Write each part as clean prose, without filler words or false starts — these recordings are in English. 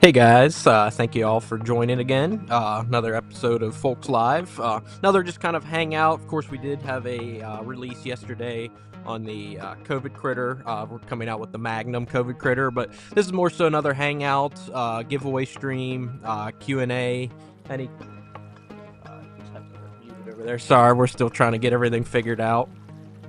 Hey guys, thank you all for joining again. Another episode of Fulks Live. Another just kind of hangout. Of course, we did have a release yesterday on the COVID critter. We're coming out with the Magnum COVID critter, but this is more so another hangout, giveaway stream, Q&A. Any? Just have to mute it over there. Sorry, we're still trying to get everything figured out.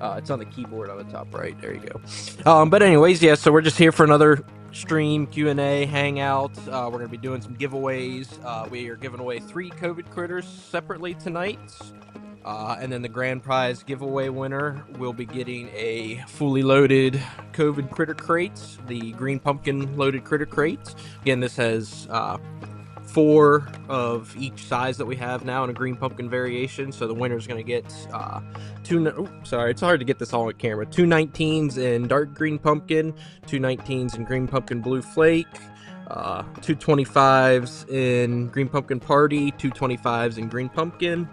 It's on the keyboard on the top right. There you go. But anyways, yeah. So we're just here for another stream, Q&A, hangout. We're gonna be doing some giveaways. We are giving away 3 COVID critters separately tonight. And then the grand prize giveaway winner will be getting a fully loaded COVID critter crate, the green pumpkin loaded critter crate. Again, this has 4 of each size that we have now in a green pumpkin variation. So the winner is going to get sorry, it's hard to get this all on camera. 2 19s in dark green pumpkin, 2 19s in green pumpkin blue flake, 2 25s in green pumpkin party, 2 25s in green pumpkin.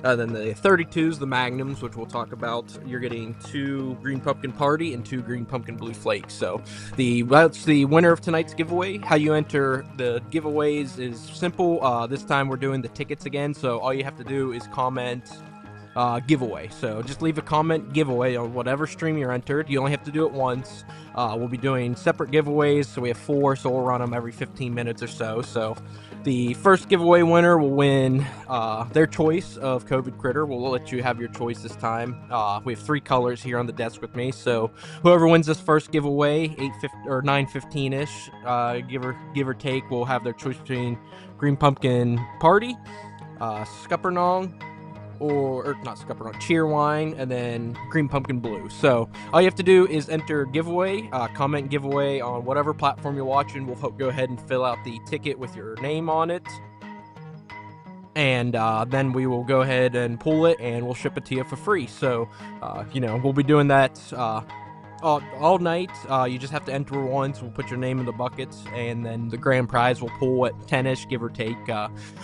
Then the 32s, the Magnums, which we'll talk about, you're getting 2 Green Pumpkin Party and 2 Green Pumpkin Blue Flakes. So that's the winner of tonight's giveaway. How you enter the giveaways is simple. This time we're doing the tickets again, so all you have to do is comment giveaway. So just leave a comment giveaway on whatever stream you're entered. You only have to do it once. We'll be doing separate giveaways, so we have 4, so we'll run them every 15 minutes or so. So the first giveaway winner will win their choice of COVID critter. We'll let you have your choice this time. We have 3 colors here on the desk with me, so whoever wins this first giveaway, 8:50 or 9:15ish, give or take, will have their choice between Green Pumpkin Party, Scuppernong, or not Scuppernong, Cheerwine, and then Green Pumpkin Blue. So all you have to do is enter giveaway, comment giveaway on whatever platform you're watching. We'll go ahead and fill out the ticket with your name on it, and then we will go ahead and pull it and we'll ship it to you for free. So we'll be doing that all night. You just have to enter once. We'll put your name in the buckets, and then the grand prize will pull at 10ish, give or take.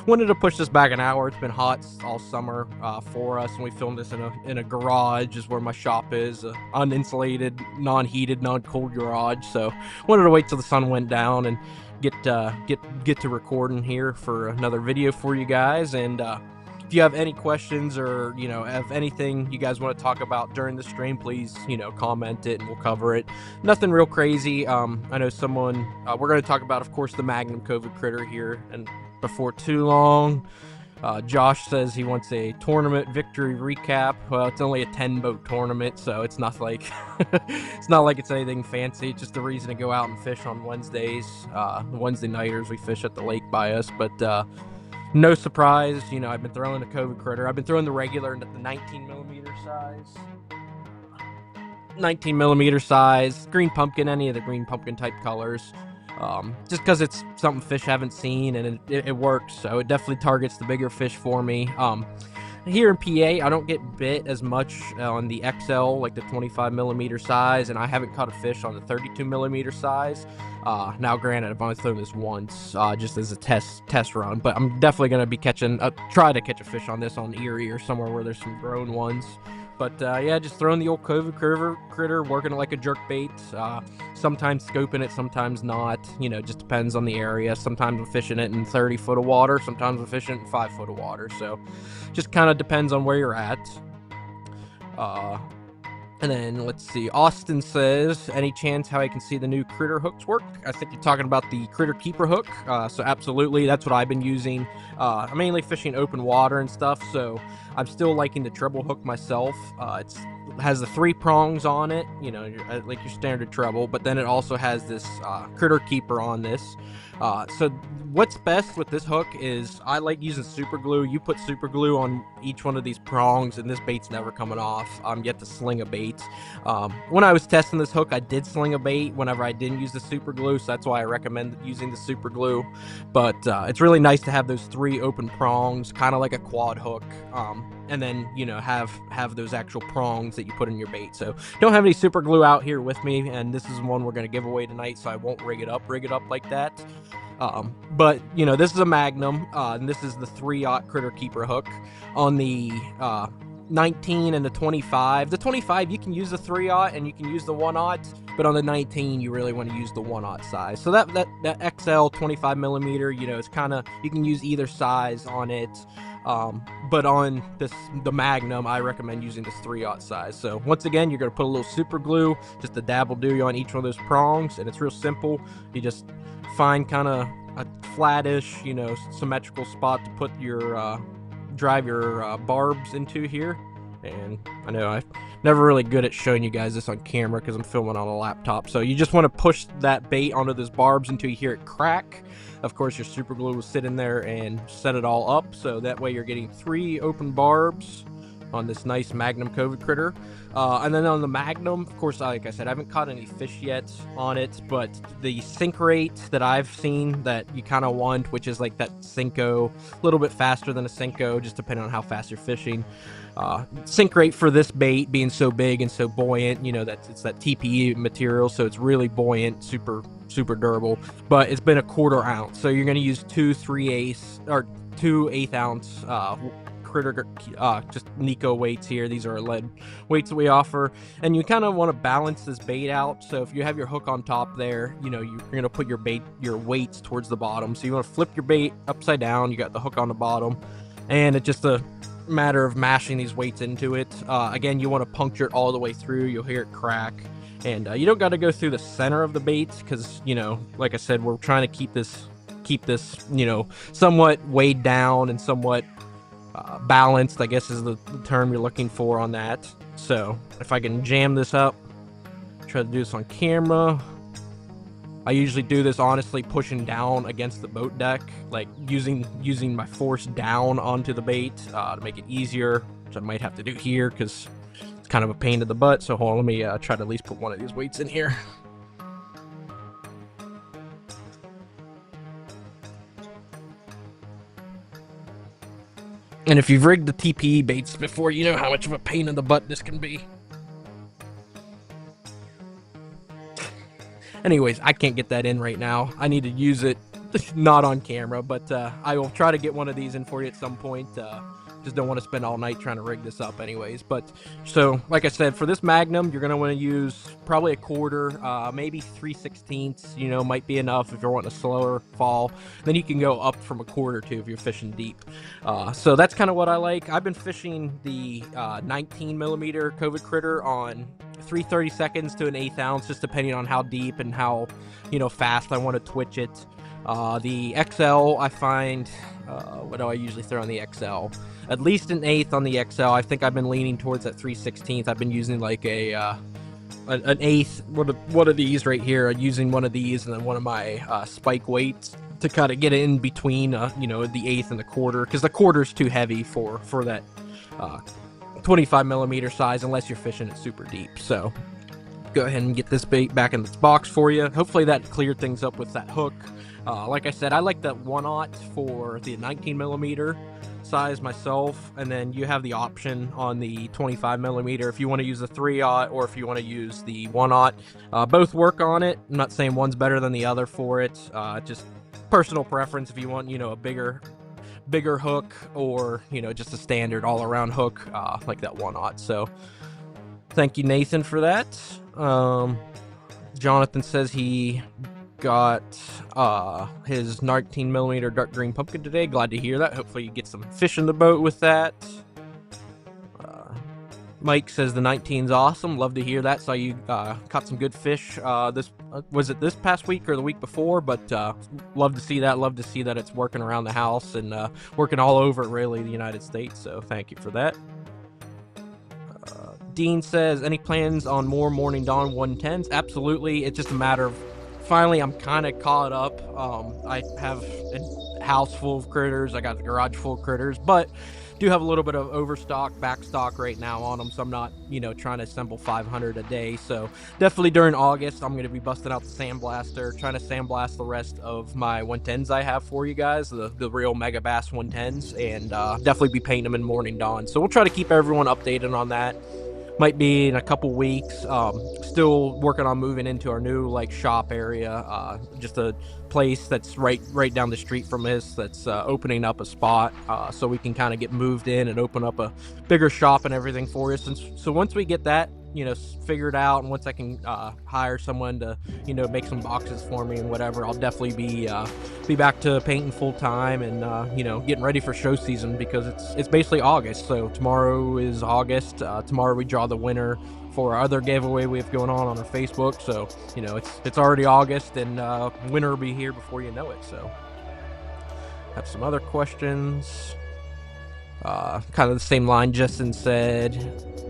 Wanted to push this back an hour. It's been hot all summer for us, and we filmed this in a garage, is where my shop is, uninsulated, non-heated, non-cold garage. So wanted to wait till the sun went down and get to recording here for another video for you guys. And if you have any questions, or have anything you guys want to talk about during the stream, please comment it and we'll cover it. Nothing real crazy. I know someone we're going to talk about, of course, the Magnum COVID critter here, and before too long. Josh says he wants a tournament victory recap. Well, it's only a 10-boat tournament, so it's not like it's anything fancy. It's just a reason to go out and fish on Wednesdays. Wednesday nighters we fish at the lake by us, but no surprise, I've been throwing the COVID critter. I've been throwing the regular at the 19mm size. 19mm size, green pumpkin, any of the green pumpkin type colors. Just because it's something fish haven't seen, and it works, so it definitely targets the bigger fish for me. Here in PA, I don't get bit as much on the XL, like the 25mm size, and I haven't caught a fish on the 32mm size. Now, granted, I've only thrown this once, just as a test run, but I'm definitely going to be try to catch a fish on this on Erie or somewhere where there's some grown ones. But yeah, just throwing the old COVID critter, working it like a jerk bait. Sometimes scoping it, sometimes not. Just depends on the area. Sometimes I'm fishing it in 30 foot of water. Sometimes I'm fishing it in 5 foot of water. So just kind of depends on where you're at. And then let's see. Austin says, any chance how I can see the new critter hooks work? I think you're talking about the critter keeper hook. So absolutely, that's what I've been using. I'm mainly fishing open water and stuff, so I'm still liking the treble hook myself. It has the 3 prongs on it, like your standard treble, but then it also has this critter keeper on this. So what's best with this hook is I like using super glue. You put super glue on each one of these prongs, and this bait's never coming off. I'm yet to sling a bait. When I was testing this hook, I did sling a bait whenever I didn't use the super glue, so that's why I recommend using the super glue. But it's really nice to have those 3 open prongs, kind of like a quad hook. And then have those actual prongs that you put in your bait. So don't have any super glue out here with me, and this is one we're going to give away tonight, so I won't rig it up like that. But this is a Magnum, and this is the 3/0 critter keeper hook. On the 19 and the 25. The 25, you can use the 3/0 and you can use the 1/0, but on the 19, you really want to use the 1/0 size. So that XL 25 millimeter, it's kind of, you can use either size on it. But on the Magnum, I recommend using this 3/0 size. So once again, you're going to put a little super glue, just a dab will do on each one of those prongs, and it's real simple. You just find kind of a flattish, symmetrical spot to put your drive your barbs into here. And I know I'm never really good at showing you guys this on camera because I'm filming on a laptop. So you just want to push that bait onto those barbs until you hear it crack. Of course, your super glue will sit in there and set it all up, so that way you're getting 3 open barbs on this nice Magnum COVID critter. And then on the Magnum, of course, like I said, I haven't caught any fish yet on it, but the sink rate that I've seen that you kind of want, which is like that Cinco, a little bit faster than a Cinco, just depending on how fast you're fishing. Sink rate for this bait being so big and so buoyant, it's that TPE material, so it's really buoyant, super durable, but it's been a 1/4 ounce. So you're going to use 2 1/8 ounce critter, just Nico weights here. These are lead weights that we offer, and you kind of want to balance this bait out. So if you have your hook on top there, you're going to put your weights towards the bottom. So you want to flip your bait upside down. You got the hook on the bottom, and it's just a matter of mashing these weights into it. Again, you want to puncture it all the way through. You'll hear it crack. And you don't got to go through the center of the bait because, like I said, we're trying to keep this, somewhat weighed down and somewhat balanced, I guess is the term you're looking for on that. So if I can jam this up, try to do this on camera. I usually do this, honestly, pushing down against the boat deck, like using my force down onto the bait to make it easier, which I might have to do here because it's kind of a pain in the butt. So hold on, let me try to at least put one of these weights in here. And if you've rigged the TPE baits before, you know how much of a pain in the butt this can be. Anyways, I can't get that in right now. I need to use it, not on camera, but I will try to get one of these in for you at some point. Just don't want to spend all night trying to rig this up anyways. But so, like I said, for this Magnum, you're going to want to use probably a 1/4, maybe 3/16, might be enough if you're wanting a slower fall. Then you can go up from a 1/4 too if you're fishing deep. So that's kind of what I like. I've been fishing the 19 millimeter COVID critter on 3/32 to an 1/8 ounce, just depending on how deep and how, fast I want to twitch it. The XL, I find, what do I usually throw on the XL? At least an 1/8 on the XL. I think I've been leaning towards that 3/16. I've been using like an 1/8, one of these right here. I'm using one of these and then one of my spike weights to kind of get it in between, the 1/8 and the 1/4, because the 1/4 is too heavy for that 25 millimeter size unless you're fishing it super deep. So go ahead and get this bait back in this box for you. Hopefully that cleared things up with that hook. Like I said, I like that 1/0 for the 19 millimeter size myself, and then you have the option on the 25 millimeter if you want to use the 3/0 or if you want to use the 1/0. Both work on it. I'm not saying one's better than the other for it. Just personal preference if you want, a bigger hook, or just a standard all-around hook like that 1/0. So thank you, Nathan, for that. Jonathan says he got his 19 millimeter dark green pumpkin today. Glad to hear that. Hopefully you get some fish in the boat with that. Mike says the 19's awesome. Love to hear that. Saw you caught some good fish was it this past week or the week before, but love to see that. Love to see that it's working around the house and working all over really the United States, so thank you for that. Dean says, any plans on more Morning Dawn 110s? Absolutely. It's just a matter of finally I'm kind of caught up. I have a house full of critters. I got the garage full of critters, but do have a little bit of overstock, backstock right now on them, so I'm not, trying to assemble 500 a day. So definitely during August, I'm going to be busting out the sandblaster, trying to sandblast the rest of my 110s I have for you guys, the real Mega Bass 110s, and definitely be painting them in Morning Dawn. So we'll try to keep everyone updated on that. might be in a couple weeks. Still working on moving into our new like shop area. Just a place that's right down the street from us. That's opening up a spot, so we can kind of get moved in and open up a bigger shop and everything for us. And so once we get that, figured out, and once I can hire someone to, make some boxes for me and whatever, I'll definitely be back to painting full time and getting ready for show season, because it's basically August. So tomorrow is August. Tomorrow we draw the winner for our other giveaway we have going on our Facebook. So it's already August, and winter will be here before you know it. So have some other questions. Kind of the same line. Justin said,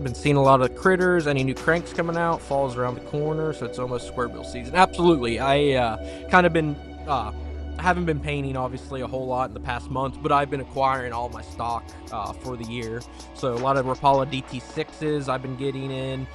been seeing a lot of critters. Any new cranks coming out? Fall's around the corner, so it's almost square bill season. Absolutely. I kind of been haven't been painting obviously a whole lot in the past month, but I've been acquiring all my stock for the year. So a lot of Rapala DT6s I've been getting in.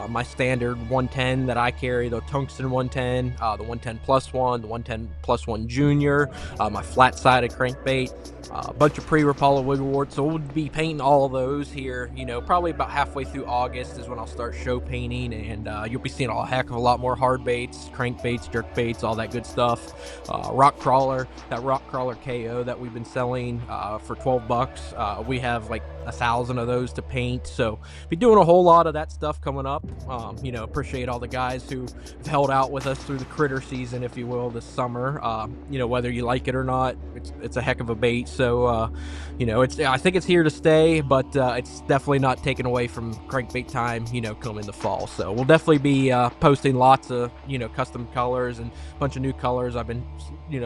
My standard 110 that I carry, the tungsten 110, the 110 plus one, the 110 plus one junior, my flat-sided crankbait, a bunch of pre-Rapala wigglewort. So we'll be painting all of those here, probably about halfway through August is when I'll start show painting, and you'll be seeing a heck of a lot more hard baits, crankbaits, jerk baits, all that good stuff. Rock crawler, that rock crawler KO that we've been selling for $12. We have like 1,000 of those to paint, so be doing a whole lot of that stuff coming up. Appreciate all the guys who have held out with us through the critter season, if you will, this summer. Whether you like it or not, it's a heck of a bait. So I think it's here to stay, but it's definitely not taken away from crankbait time, coming the fall. So we'll definitely be posting lots of custom colors and a bunch of new colors I've been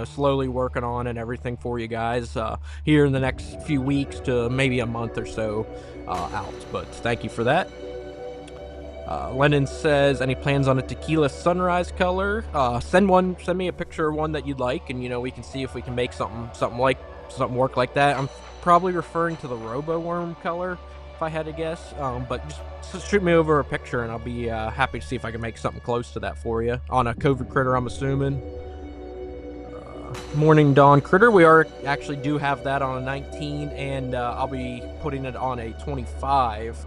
slowly working on and everything for you guys here in the next few weeks to maybe a month or so out. But thank you for that. Lennon says, any plans on a tequila sunrise color? Send me a picture of one that you'd like, and we can see if we can make something work like that. I'm probably referring to the Robo Worm color if I had to guess, but just shoot me over a picture and I'll be happy to see if I can make something close to that for you on a COVID critter, I'm assuming. Morning Dawn critter, we actually do have that on a 19, and I'll be putting it on a 25.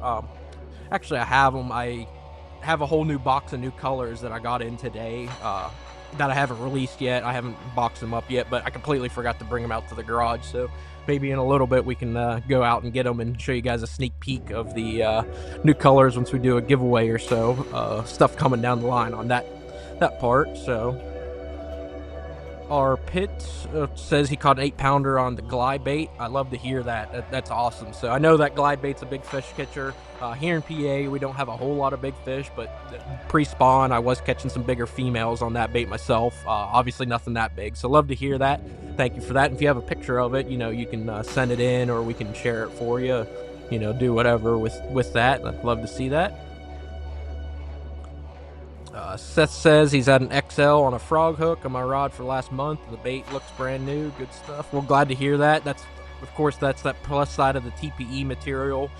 Actually, I have a whole new box of new colors that I got in today that I haven't released yet. I haven't boxed them up yet, but I completely forgot to bring them out to the garage. So maybe in a little bit we can go out and get them and show you guys a sneak peek of the new colors once we do a giveaway or so. Stuff coming down the line on that part. So our Pit says he caught an 8-pounder on the glide bait. I love to hear that. That's awesome. So I know that glide bait's a big fish catcher. Here in PA, we don't have a whole lot of big fish, but pre-spawn, I was catching some bigger females on that bait myself. Obviously nothing that big. So love to hear that. Thank you for that. If you have a picture of it, you can send it in, or we can share it for you. Do whatever with that. I'd love to see that. Seth says he's had an XL on a frog hook on my rod for last month. The bait looks brand new. Good stuff. We're glad to hear that. That's that plus side of the TPE material.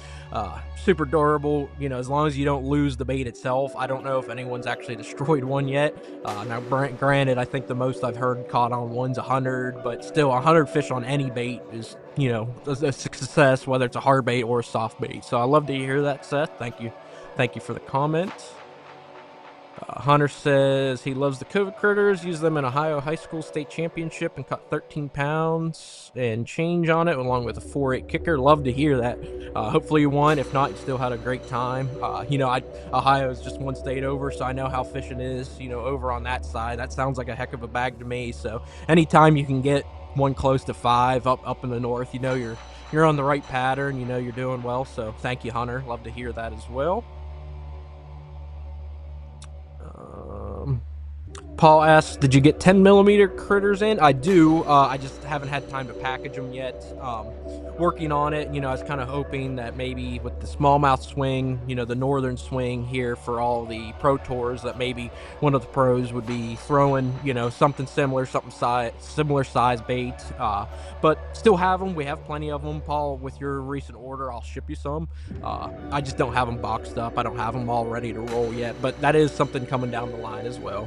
Super durable, as long as you don't lose the bait itself. I don't know if anyone's actually destroyed one yet. Now, granted, I think the most I've heard caught on one's 100, but still 100 fish on any bait is, a success, whether it's a hard bait or a soft bait. So I love to hear that, Seth. Thank you for the comment. Hunter says he loves the COVID critters, used them in Ohio high school state championship and caught 13 pounds and change on it, along with a 4.8 kicker. Love to hear that. Hopefully you won. If not, you still had a great time. Ohio is just one state over, so I know how fishing is, over on that side. That sounds like a heck of a bag to me. So anytime you can get one close to 5 up in the north, you're on the right pattern. You're doing well. So thank you, Hunter. Love to hear that as well. Paul asks, did you get 10mm critters in? I do. I just haven't had time to package them yet. Working on it. I was kind of hoping that maybe with the smallmouth swing, the northern swing here for all the pro tours, that maybe one of the pros would be throwing, something similar, similar size bait. But still have them. We have plenty of them. Paul, with your recent order, I'll ship you some. I just don't have them boxed up. I don't have them all ready to roll yet, but that is something coming down the line as well.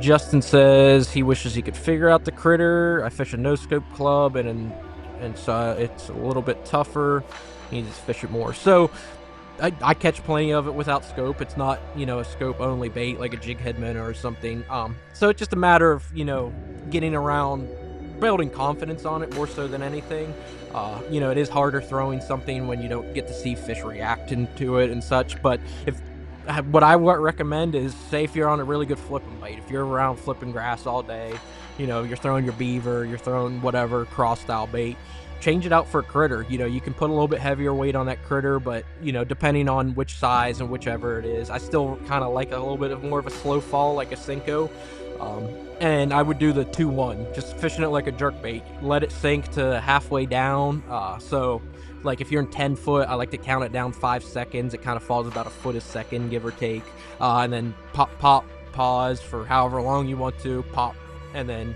Justin says he wishes he could figure out the critter. I fish a no-scope club, and so it's a little bit tougher. He needs to fish it more. So I catch plenty of it without scope. It's not, a scope only bait like a jig head minnow or something. So it's just a matter of, getting around, building confidence on it more so than anything. It is harder throwing something when you don't get to see fish reacting to it and such. But if what I would recommend is, say if you're on a really good flipping bait, if you're around flipping grass all day, you're throwing your beaver, you're throwing whatever cross style bait, change it out for a critter. You can put a little bit heavier weight on that critter, but depending on which size and whichever it is, I still kind of like a little bit of more of a slow fall, like a Senko. And I would do the 2-1, just fishing it like a jerk bait. Let it sink to halfway down. So like if you're in 10 foot, I like to count it down 5 seconds. It kind of falls about a foot a second, give or take. And then pop, pause for however long you want to, pop, and then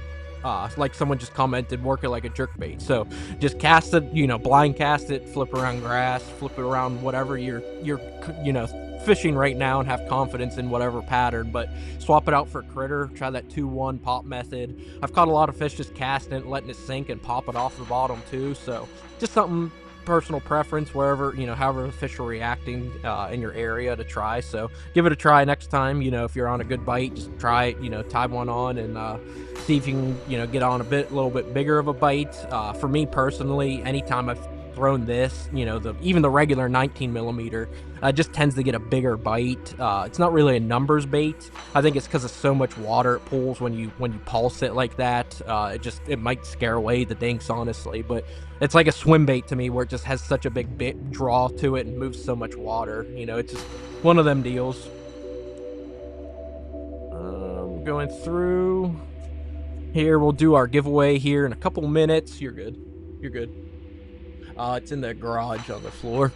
like someone just commented, work it like a jerk bait. So just cast it, blind cast it, flip around grass, flip it around whatever you're fishing right now, and have confidence in whatever pattern. But swap it out for a critter. Try that 2-1 pop method. I've caught a lot of fish just casting it, letting it sink, and pop it off the bottom too. So just something personal preference, wherever, however the fish are reacting in your area to try. So give it a try next time. If you're on a good bite, just try it, tie one on and see if you can, get on a little bit bigger of a bite. For me personally, anytime I've thrown this, even the regular 19 millimeter, just tends to get a bigger bite. It's not really a numbers bait. I think it's because of so much water it pulls when you pulse it like that. It might scare away the dinks, honestly, but it's like a swim bait to me, where it just has such a big draw to it and moves so much water. It's just one of them deals. Going through here, we'll do our giveaway here in a couple minutes. You're good. It's in the garage on the floor.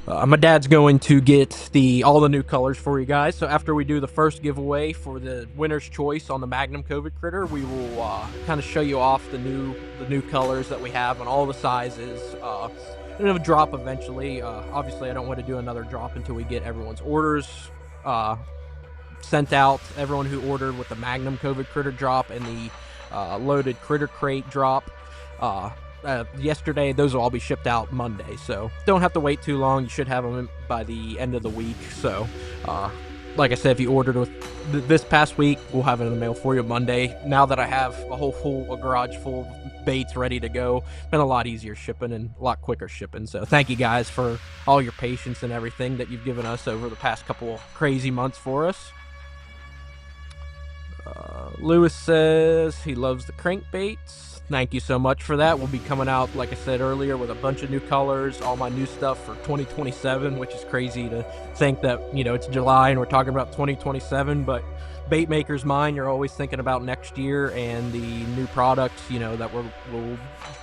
My dad's going to get all the new colors for you guys. So after we do the first giveaway for the winner's choice on the Magnum COVID critter, we will kind of show you off the new colors that we have on all the sizes. And a drop eventually. Obviously, I don't want to do another drop until we get everyone's orders sent out. Everyone who ordered with the Magnum COVID critter drop and the loaded critter crate drop. Yesterday, those will all be shipped out Monday, so don't have to wait too long. You should have them by the end of the week. So like I said, if you ordered this past week, we'll have it in the mail for you Monday. Now that I have a garage full of baits ready to go, been a lot easier shipping and a lot quicker shipping. So thank you guys for all your patience and everything that you've given us over the past couple of crazy months for us. Lewis says he loves the crankbaits. Thank you so much for that. We'll be coming out, like I said earlier, with a bunch of new colors, all my new stuff for 2027, which is crazy to think that, it's July and we're talking about 2027, but bait maker's mind, you're always thinking about next year and the new products, that we're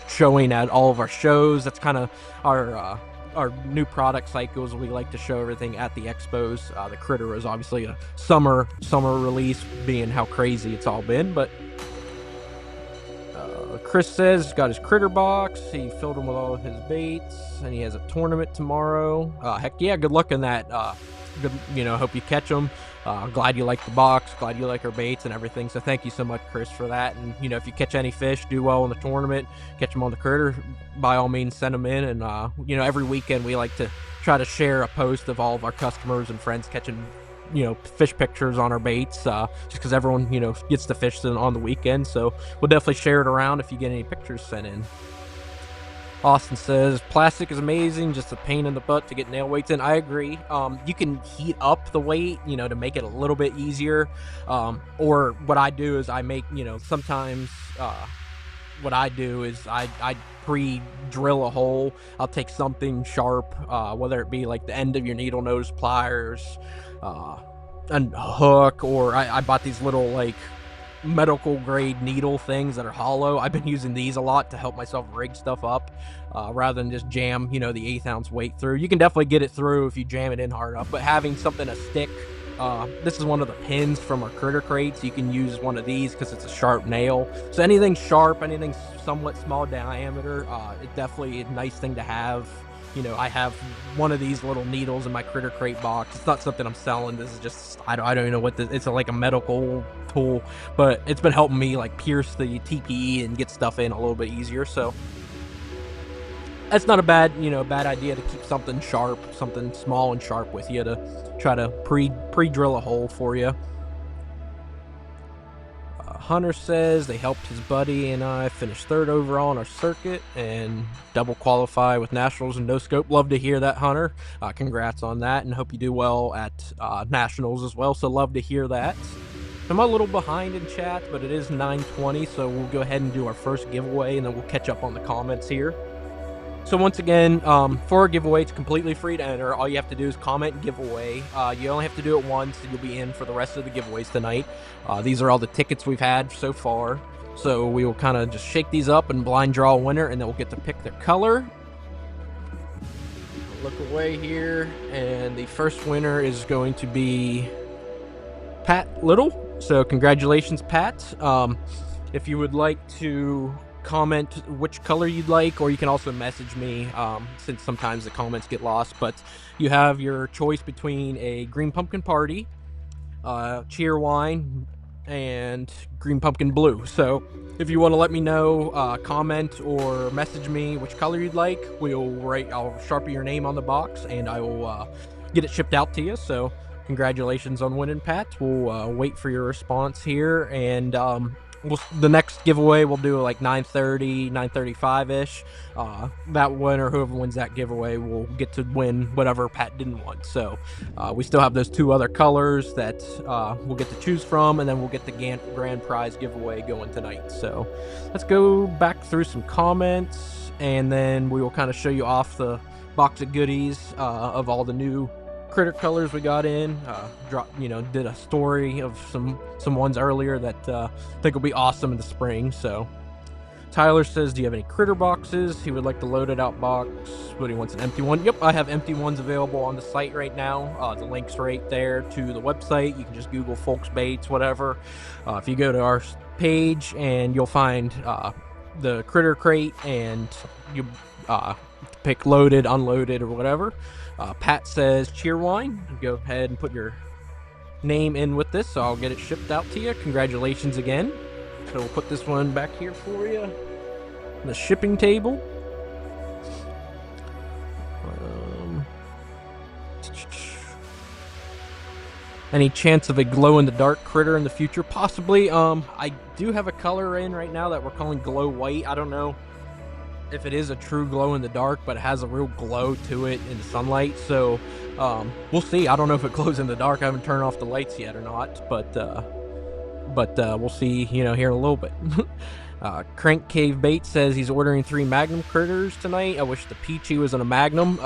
showing at all of our shows. That's kind of our new product cycles. We like to show everything at the expos. The critter is obviously a summer release, being how crazy it's all been, but Chris says he's got his critter box. He filled him with all of his baits, and he has a tournament tomorrow. Heck yeah, good luck in that. Good, hope you catch them. Glad you like the box. Glad you like our baits and everything. So thank you so much, Chris, for that. And if you catch any fish, do well in the tournament, catch them on the critter, by all means send them in. And every weekend we like to try to share a post of all of our customers and friends catching fish pictures on our baits, just because everyone gets to fish on the weekend. So we'll definitely share it around if you get any pictures sent in. Austin says plastic is amazing, just a pain in the butt to get nail weights in. I agree. You can heat up the weight to make it a little bit easier, or what I do is I make sometimes what I do is I pre-drill a hole. I'll take something sharp, whether it be like the end of your needle nose pliers, a hook, or I bought these little like medical grade needle things that are hollow. I've been using these a lot to help myself rig stuff up, rather than just jam the 1/8 ounce weight through. You can definitely get it through if you jam it in hard enough, but having something to stick, this is one of the pins from our critter crates. You can use one of these because it's a sharp nail. So anything sharp, anything somewhat small diameter, it's definitely a nice thing to have. I have one of these little needles in my critter crate box. It's not something I'm selling. This is just, I don't even know what this, it's like a medical tool, but it's been helping me like pierce the TPE and get stuff in a little bit easier. So that's not a bad idea to keep something sharp, something small and sharp with you to try to pre-drill a hole for you. Hunter says they helped his buddy and I finish third overall on our circuit and double qualify with nationals and no scope. Love to hear that, Hunter. Congrats on that, and hope you do well at nationals as well. So love to hear that. I'm a little behind in chat, but it is 9:20, so we'll go ahead and do our first giveaway, and then we'll catch up on the comments here. So once again, for a giveaway, it's completely free to enter. All you have to do is comment and giveaway. You only have to do it once, and you'll be in for the rest of the giveaways tonight. These are all the tickets we've had so far. So we will kind of just shake these up and blind draw a winner, and then we'll get to pick their color. Look away here, and the first winner is going to be Pat Little. So congratulations, Pat. If you would like to comment which color you'd like, or you can also message me, since sometimes the comments get lost, but you have your choice between a green pumpkin party, cheer wine, and green pumpkin blue. So if you want to let me know, comment or message me which color you'd like, I'll sharpie your name on the box, and I will get it shipped out to you. So congratulations on winning, Pat. We'll wait for your response here, and the next giveaway we'll do like 9:30, 9:35-ish. That winner, whoever wins that giveaway, will get to win whatever Pat didn't want. So we still have those two other colors that we'll get to choose from, and then we'll get the grand prize giveaway going tonight. So let's go back through some comments, and then we will kind of show you off the box of goodies of all the new critter colors we got in. Did a story of some ones earlier that I think will be awesome in the spring. So Tyler says, do you have any critter boxes? He would like the loaded out box, but he wants an empty one. Yep, I have empty ones available on the site right now. The link's right there to the website. You can just Google Fulks Baits, whatever. If you go to our page, and you'll find the critter crate, and you pick loaded, unloaded, or whatever. Pat says cheer wine. Go ahead and put your name in with this, so I'll get it shipped out to you. Congratulations again. So we'll put this one back here for you, the shipping table. Any chance of a glow-in-the-dark critter in the future? Possibly. I do have a color in right now that we're calling glow white. I don't know if it is a true glow in the dark, but it has a real glow to it in the sunlight. So we'll see. I don't know if it glows in the dark. I haven't turned off the lights yet or not, but we'll see, here in a little bit. Crank Cave Bait says he's ordering 3 Magnum critters tonight. I wish the Peachy was in a Magnum.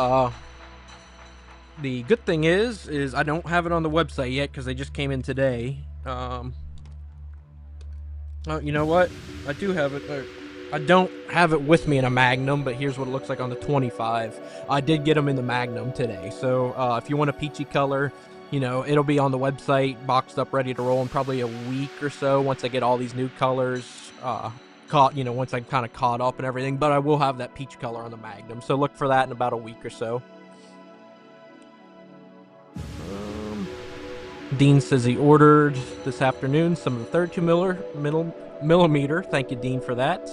The good thing is I don't have it on the website yet because they just came in today. You know what? I do have it. I don't have it with me in a Magnum, but here's what it looks like on the 25. I did get them in the Magnum today. So if you want a peachy color, it'll be on the website, boxed up, ready to roll in probably a week or so once I get all these new colors once I'm kind of caught up and everything. But I will have that peach color on the Magnum. So look for that in about a week or so. Dean says he ordered this afternoon some of the 32 millimeter. Thank you, Dean, for that.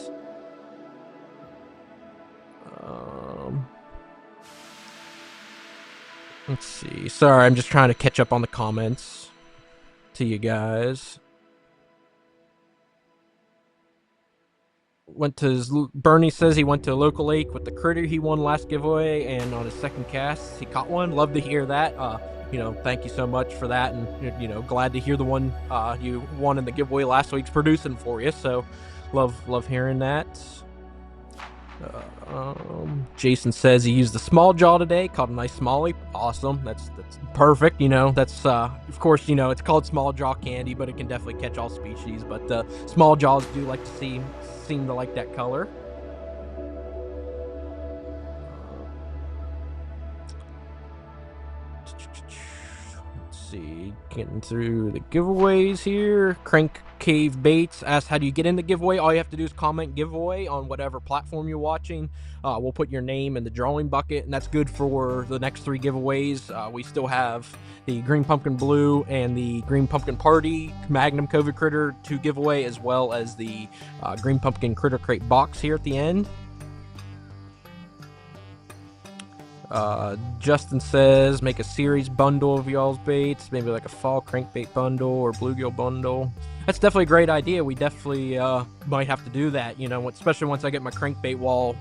Let's see. Sorry, I'm just trying to catch up on the comments to you guys. Bernie says he went to a local lake with the critter he won last giveaway, and on his second cast he caught one. Love to hear that. Thank you so much for that, and glad to hear the one you won in the giveaway last week's producing for you. So love hearing that. Jason says he used the small jaw today, caught a nice smallie. Awesome. That's perfect. That's of course, it's called small jaw candy, but it can definitely catch all species. But small jaws do like to seem to like that color. Let's see, getting through the giveaways here. Crank Cave Baits asked, how do you get in the giveaway? All you have to do is comment giveaway on whatever platform you're watching. We'll put your name in the drawing bucket, and that's good for the next 3 giveaways. We still have the Green Pumpkin Blue and the Green Pumpkin Party Magnum COVID Critter to giveaway, as well as the Green Pumpkin Critter Crate box here at the end. Justin says make a series bundle of y'all's baits, maybe like a fall crankbait bundle or bluegill bundle. That's definitely a great idea. We definitely might have to do that, especially once I get my crankbait wall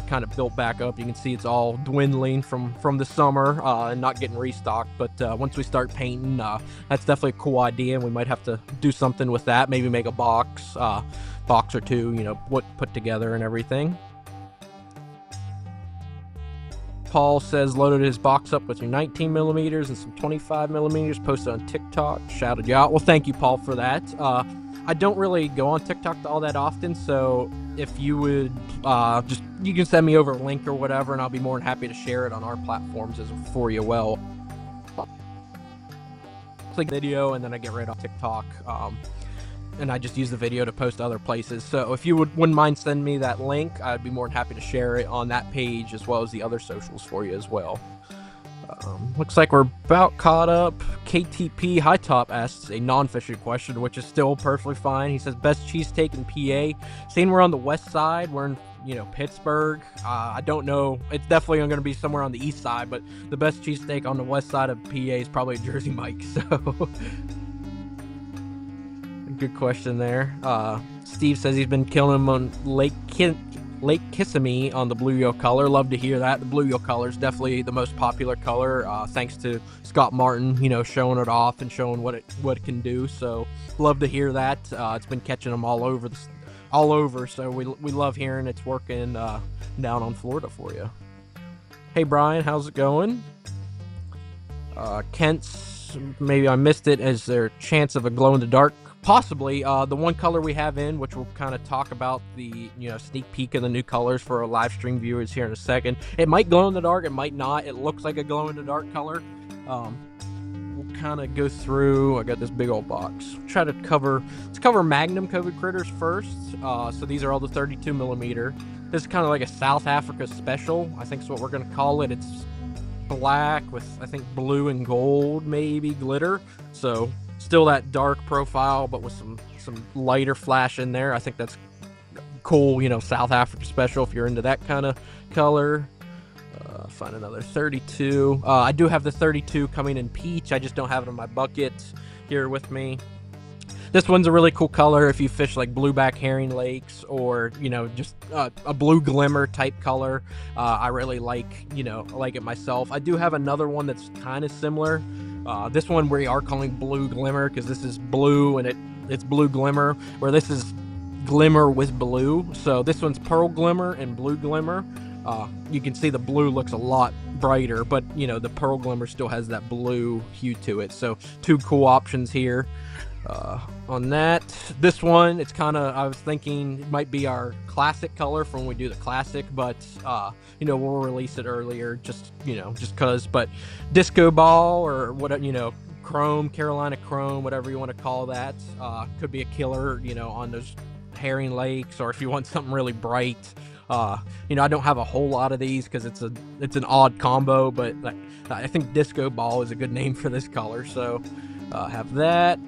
kind of built back up. You can see it's all dwindling from the summer and not getting restocked. But once we start painting, that's definitely a cool idea, and we might have to do something with that. Maybe make a box or two, put together and everything. Paul says loaded his box up with your 19 millimeters and some 25 millimeters, posted on TikTok. Shouted you out. Well, thank you, Paul, for that. I don't really go on TikTok all that often, so if you would you can send me over a link or whatever, and I'll be more than happy to share it on our platforms for you. Well, click video, and then I get right off TikTok. And I just use the video to post other places. So if you wouldn't mind sending me that link, I'd be more than happy to share it on that page as well as the other socials for you as well. Looks like we're about caught up. KTP High Top asks a non-fishing question, which is still perfectly fine. He says best cheesesteak in PA. Saying we're on the west side, we're in Pittsburgh. I don't know. It's definitely going to be somewhere on the east side, but the best cheesesteak on the west side of PA is probably Jersey Mike. So. Good question there. Steve says he's been killing them on Lake Kissimmee on the bluegill color. Love to hear that. The bluegill color is definitely the most popular color, thanks to Scott Martin, showing it off and showing what it can do. So love to hear that. It's been catching them all over. So we love hearing it's working down on Florida for you. Hey Brian, how's it going? Kent's, maybe I missed it. Is there a chance of a glow in the dark? Possibly. The one color we have in, which we'll kind of talk about the sneak peek of the new colors for our live stream viewers here in a second. It might glow in the dark, it might not. It looks like a glow in the dark color. We'll kind of go through. I got this big old box. Let's cover Magnum COVID critters first. So these are all the 32 millimeter. This is kind of like a South Africa special, I think is what we're going to call it. It's black with, I think, blue and gold maybe glitter. So still that dark profile, but with some lighter flash in there. I think that's cool, South Africa special if you're into that kind of color. Find another 32. I do have the 32 coming in peach. I just don't have it in my bucket here with me. This one's a really cool color if you fish like blueback herring lakes or, just a blue glimmer type color. I really like it myself. I do have another one that's kind of similar. This one we are calling blue glimmer because this is blue and it's blue glimmer, where this is glimmer with blue. So this one's pearl glimmer and blue glimmer. You can see the blue looks a lot brighter, but the pearl glimmer still has that blue hue to it. So two cool options here. On that, this one, it's kind of, I was thinking it might be our classic color from when we do the classic, but we'll release it earlier just cause. But disco ball or what, chrome, Carolina chrome, whatever you want to call that, could be a killer on those herring lakes, or if you want something really bright. I don't have a whole lot of these because it's an odd combo, but I think disco ball is a good name for this color. So have that.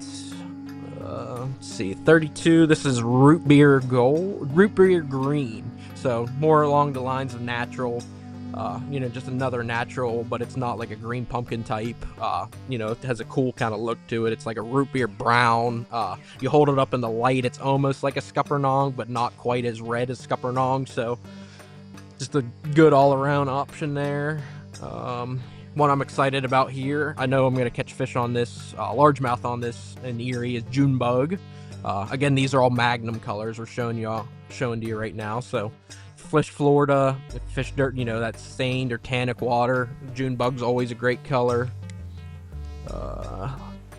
Let's see, 32. This is root beer green. So more along the lines of natural, just another natural, but it's not like a green pumpkin type. It has a cool kind of look to it. It's like a root beer brown. You hold it up in the light, it's almost like a scuppernong, but not quite as red as scuppernong. So just a good all-around option there. One I'm excited about here, I know I'm going to catch fish on this, largemouth on this in Erie, is June bug. Again, these are all Magnum colors we're showing to you right now. So fish Florida, fish dirt, that stained or tannic water. June bug's always a great color. I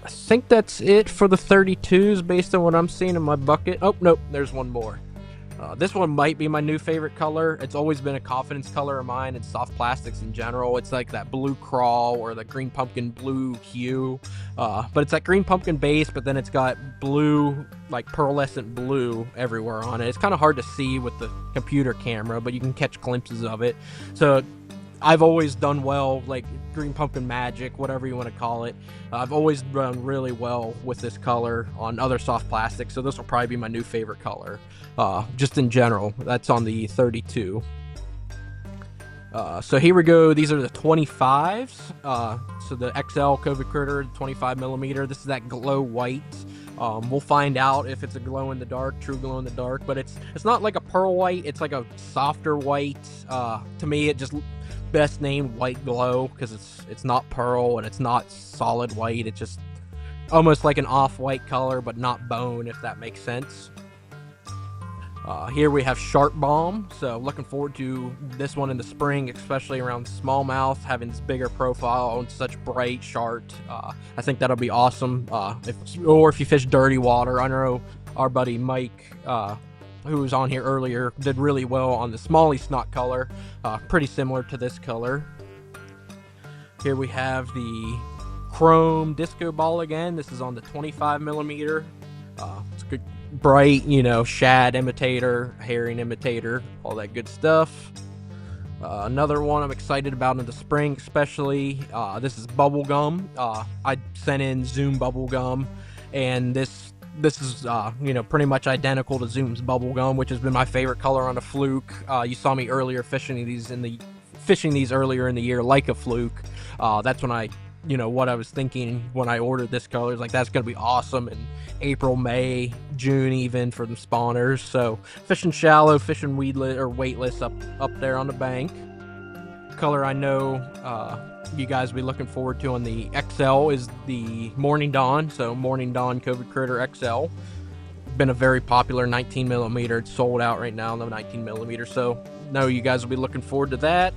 think that's it for the 32s based on what I'm seeing in my bucket. Oh, nope, there's one more. This one might be my new favorite color. It's always been a confidence color of mine in soft plastics in general. It's like that blue crawl or the green pumpkin blue hue. But it's that green pumpkin base, but then it's got blue, like pearlescent blue everywhere on it. It's kind of hard to see with the computer camera, but you can catch glimpses of it. So I've always done well, like green pumpkin magic, whatever you want to call it. I've always done really well with this color on other soft plastics, so this will probably be my new favorite color. Just in general, that's on the 32. So here we go. These are the 25s. So the XL COVID Critter, 25 millimeter. This is that glow white. We'll find out if it's a glow in the dark, true glow in the dark, but it's not like a pearl white. It's like a softer white. To me, it just best named white glow because it's not pearl and it's not solid white. It's just almost like an off-white color, but not bone, if that makes sense. Here we have Sharp Bomb, so looking forward to this one in the spring, especially around smallmouth, having this bigger profile and such bright sharp. I think that'll be awesome. If you fish dirty water, I know our buddy Mike, who was on here earlier, did really well on the smallie snot color, pretty similar to this color. Here we have the Chrome Disco Ball again. This is on the 25 millimeter. It's good. Bright, shad imitator, herring imitator, all that good stuff. Another one I'm excited about in the spring, especially. This is bubblegum. I sent in Zoom bubblegum, and this is pretty much identical to Zoom's bubblegum, which has been my favorite color on a fluke. You saw me earlier fishing these earlier in the year like a fluke. That's when what I was thinking when I ordered this color is like, that's going to be awesome in April, May, June, even for the spawners. So fishing shallow, fishing weedless or weightless up there on the bank. Color I know you guys will be looking forward to on the XL is the Morning Dawn. So Morning Dawn COVID Critter XL. Been a very popular 19 millimeter. It's sold out right now on the 19 millimeter. So know you guys will be looking forward to that.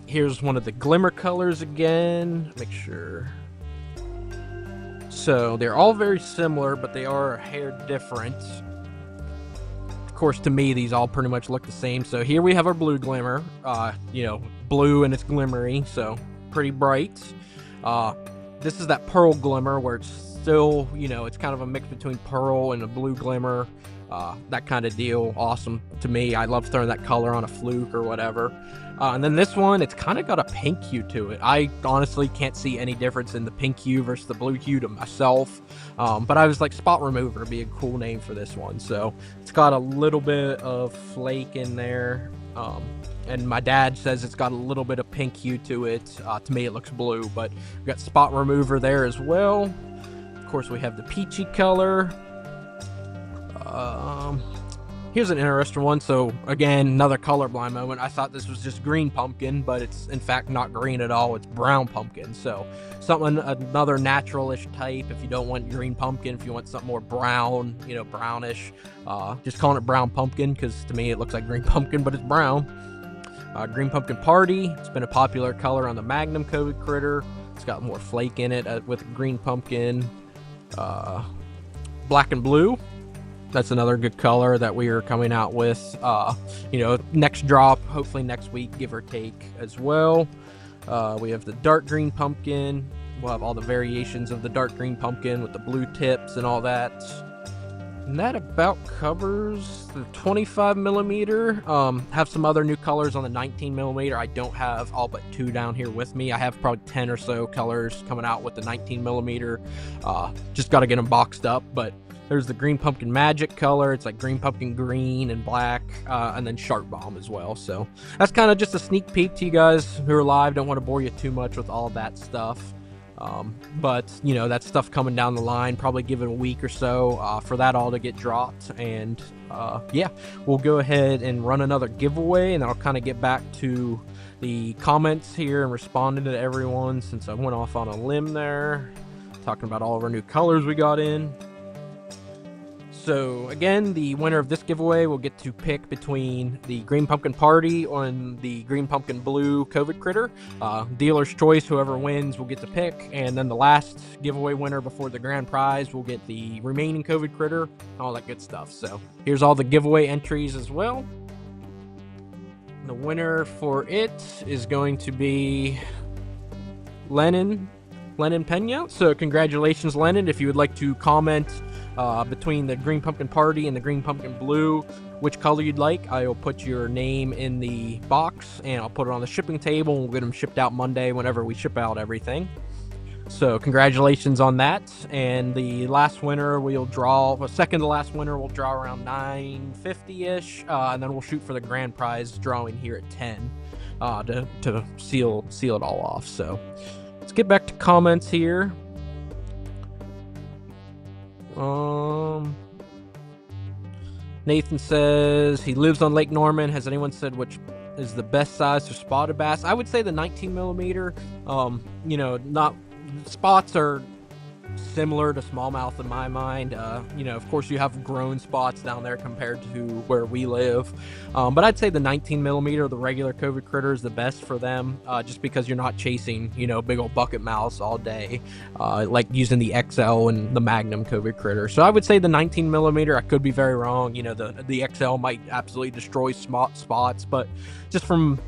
Here's one of the glimmer colors again. Make sure. So they're all very similar, but they are a hair different. Of course, to me, these all pretty much look the same. So here we have our blue glimmer. Blue and it's glimmery, so pretty bright. This is that pearl glimmer where it's still, it's kind of a mix between pearl and a blue glimmer. That kind of deal. Awesome to me. I love throwing that color on a fluke or whatever. And then this one, it's kind of got a pink hue to it. I honestly can't see any difference in the pink hue versus the blue hue to myself. But I was like, Spot Remover would be a cool name for this one. So it's got a little bit of flake in there. And my dad says it's got a little bit of pink hue to it. To me, it looks blue, but we've got Spot Remover there as well. Of course, we have the peachy color. Here's an interesting one. So again, another colorblind moment. I thought this was just green pumpkin, but it's in fact not green at all. It's brown pumpkin. So another natural-ish type. If you don't want green pumpkin, if you want something more brown, brownish, just calling it brown pumpkin because to me it looks like green pumpkin, but it's brown. Green Pumpkin Party. It's been a popular color on the Magnum COVID Critter. It's got more flake in it with green pumpkin. Black and Blue. That's another good color that we are coming out with, next drop, hopefully next week, give or take as well. We have the Dark Green Pumpkin. We'll have all the variations of the Dark Green Pumpkin with the blue tips and all that. And that about covers the 25 millimeter. Have some other new colors on the 19 millimeter. I don't have all but 2 down here with me. I have probably 10 or so colors coming out with the 19 millimeter. Just got to get them boxed up, but there's the Green Pumpkin Magic color. It's like Green Pumpkin Green and black, and then Sharp Bomb as well. So that's kind of just a sneak peek to you guys who are live. Don't want to bore you too much with all that stuff. But that stuff coming down the line, probably give it a week or so for that all to get dropped. And we'll go ahead and run another giveaway, and then I'll kind of get back to the comments here and responding to everyone since I went off on a limb there, talking about all of our new colors we got in. So again, the winner of this giveaway will get to pick between the Green Pumpkin Party and the Green Pumpkin Blue COVID Critter. Dealer's choice, whoever wins will get to pick, and then the last giveaway winner before the grand prize will get the remaining COVID Critter, all that good stuff. So here's all the giveaway entries as well. The winner for it is going to be Lennon Pena. So congratulations, Lennon. If you would like to comment between the Green Pumpkin Party and the Green Pumpkin Blue, which color you'd like, I will put your name in the box and I'll put it on the shipping table, and we'll get them shipped out Monday whenever we ship out everything. So congratulations on that. And the last winner second to last winner we'll draw around 9:50ish, and then we'll shoot for the grand prize drawing here at 10. to seal it all off. So let's get back to comments here. Nathan says he lives on Lake Norman. Has anyone said which is the best size for spotted bass? I would say the 19 millimeter. Not spots are similar to smallmouth in my mind. Of course you have grown spots down there compared to where we live. But I'd say the 19 millimeter, the regular COVID critter, is the best for them, just because you're not chasing, big old bucket mouths all day, like using the XL and the Magnum COVID critter. So I would say the 19 millimeter. I could be very wrong. The XL might absolutely destroy spots, but just from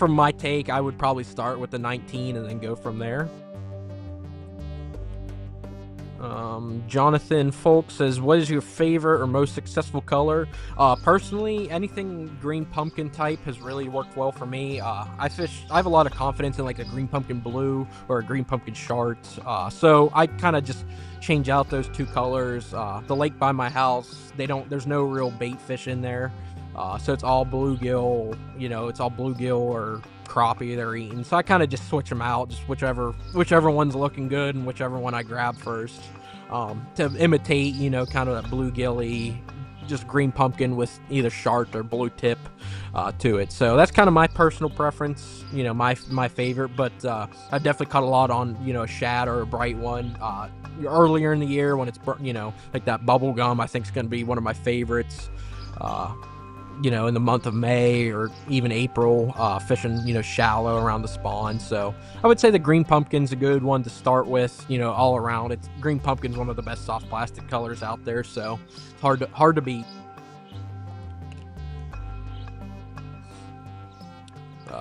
my take, I would probably start with the 19 and then go from there. Jonathan Fulks says, what is your favorite or most successful color? Personally, anything green pumpkin type has really worked well for me. I have a lot of confidence in like a green pumpkin blue or a green pumpkin sharks. So I kind of just change out those two colors. The lake by my house, there's no real bait fish in there. So it's all bluegill, it's all bluegill or crappie they're eating. So I kind of just switch them out, just whichever one's looking good and whichever one I grab first, to imitate, kind of that bluegilly, just green pumpkin with either shark or blue tip to it. So that's kind of my personal preference, my favorite. But I've definitely caught a lot on, a shad or a bright one. Earlier in the year when it's, like that bubble gum, I think is going to be one of my favorites. In the month of May or even April, fishing, shallow around the spawn. So I would say the green pumpkin's a good one to start with, all around. Green pumpkin's one of the best soft plastic colors out there, so it's hard to beat.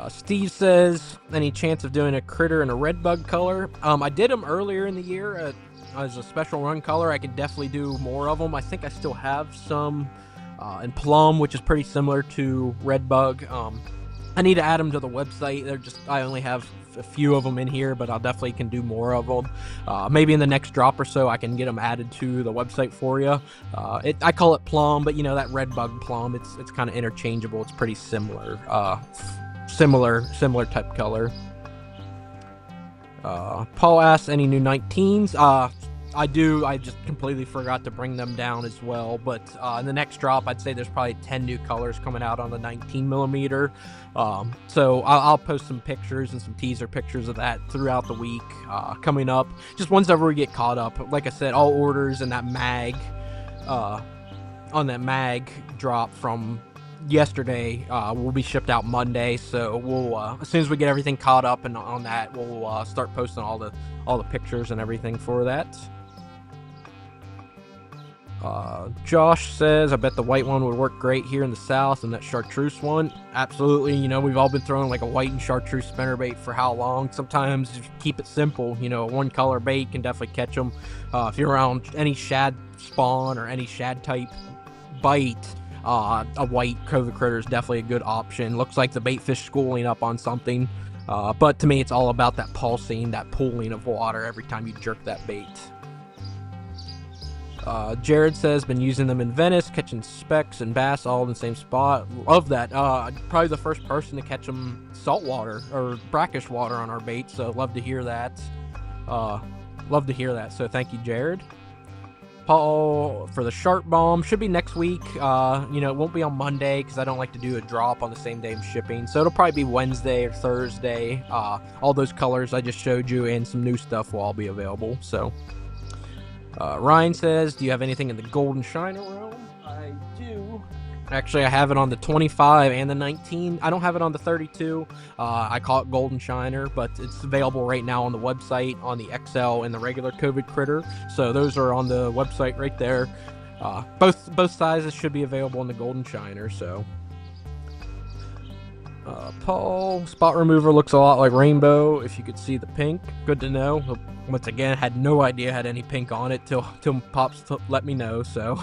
Steve says, any chance of doing a critter in a red bug color? I did them earlier in the year as a special run color. I could definitely do more of them. I think I still have some and plum, which is pretty similar to redbug. I need to add them to the website. I only have a few of them in here, but I'll definitely can do more of them. Maybe in the next drop or so I can get them added to the website for you. I call it plum, but that redbug plum, it's kind of interchangeable. It's pretty similar, similar type color. Paul asks, any new 19s? I do. I just completely forgot to bring them down as well. But in the next drop, I'd say there's probably 10 new colors coming out on the 19 millimeter. So I'll post some pictures and some teaser pictures of that throughout the week coming up. Just whenever we get caught up. Like I said, all orders in that mag, on that mag drop from yesterday will be shipped out Monday. So we'll as soon as we get everything caught up and on that, we'll start posting all the pictures and everything for that. Josh says, I bet the white one would work great here in the south, and that chartreuse one. Absolutely. We've all been throwing like a white and chartreuse spinnerbait for how long? Sometimes just keep it simple. One color bait can definitely catch them. If you're around any shad spawn or any shad type bite, a white COVID critter is definitely a good option. Looks like the bait fish schooling up on something. But to me, it's all about that pulsing, that pooling of water every time you jerk that bait. Jared says, been using them in Venice, catching specks and bass all in the same spot. Love that. Probably the first person to catch them saltwater or brackish water on our bait, so love to hear that. So thank you, Jared. Paul, for the shark bomb, should be next week. It won't be on Monday because I don't like to do a drop on the same day I'm shipping. So it'll probably be Wednesday or Thursday. All those colors I just showed you and some new stuff will all be available. So Ryan says, do you have anything in the golden shiner realm? I do. Actually, I have it on the 25 and the 19. I don't have it on the 32. I call it golden shiner, but it's available right now on the website on the XL and the regular COVID critter. So those are on the website right there. Both sizes should be available on the golden shiner. So Paul, spot remover looks a lot like rainbow. If you could see the pink, good to know. Once again, had no idea had any pink on it till Pops let me know. So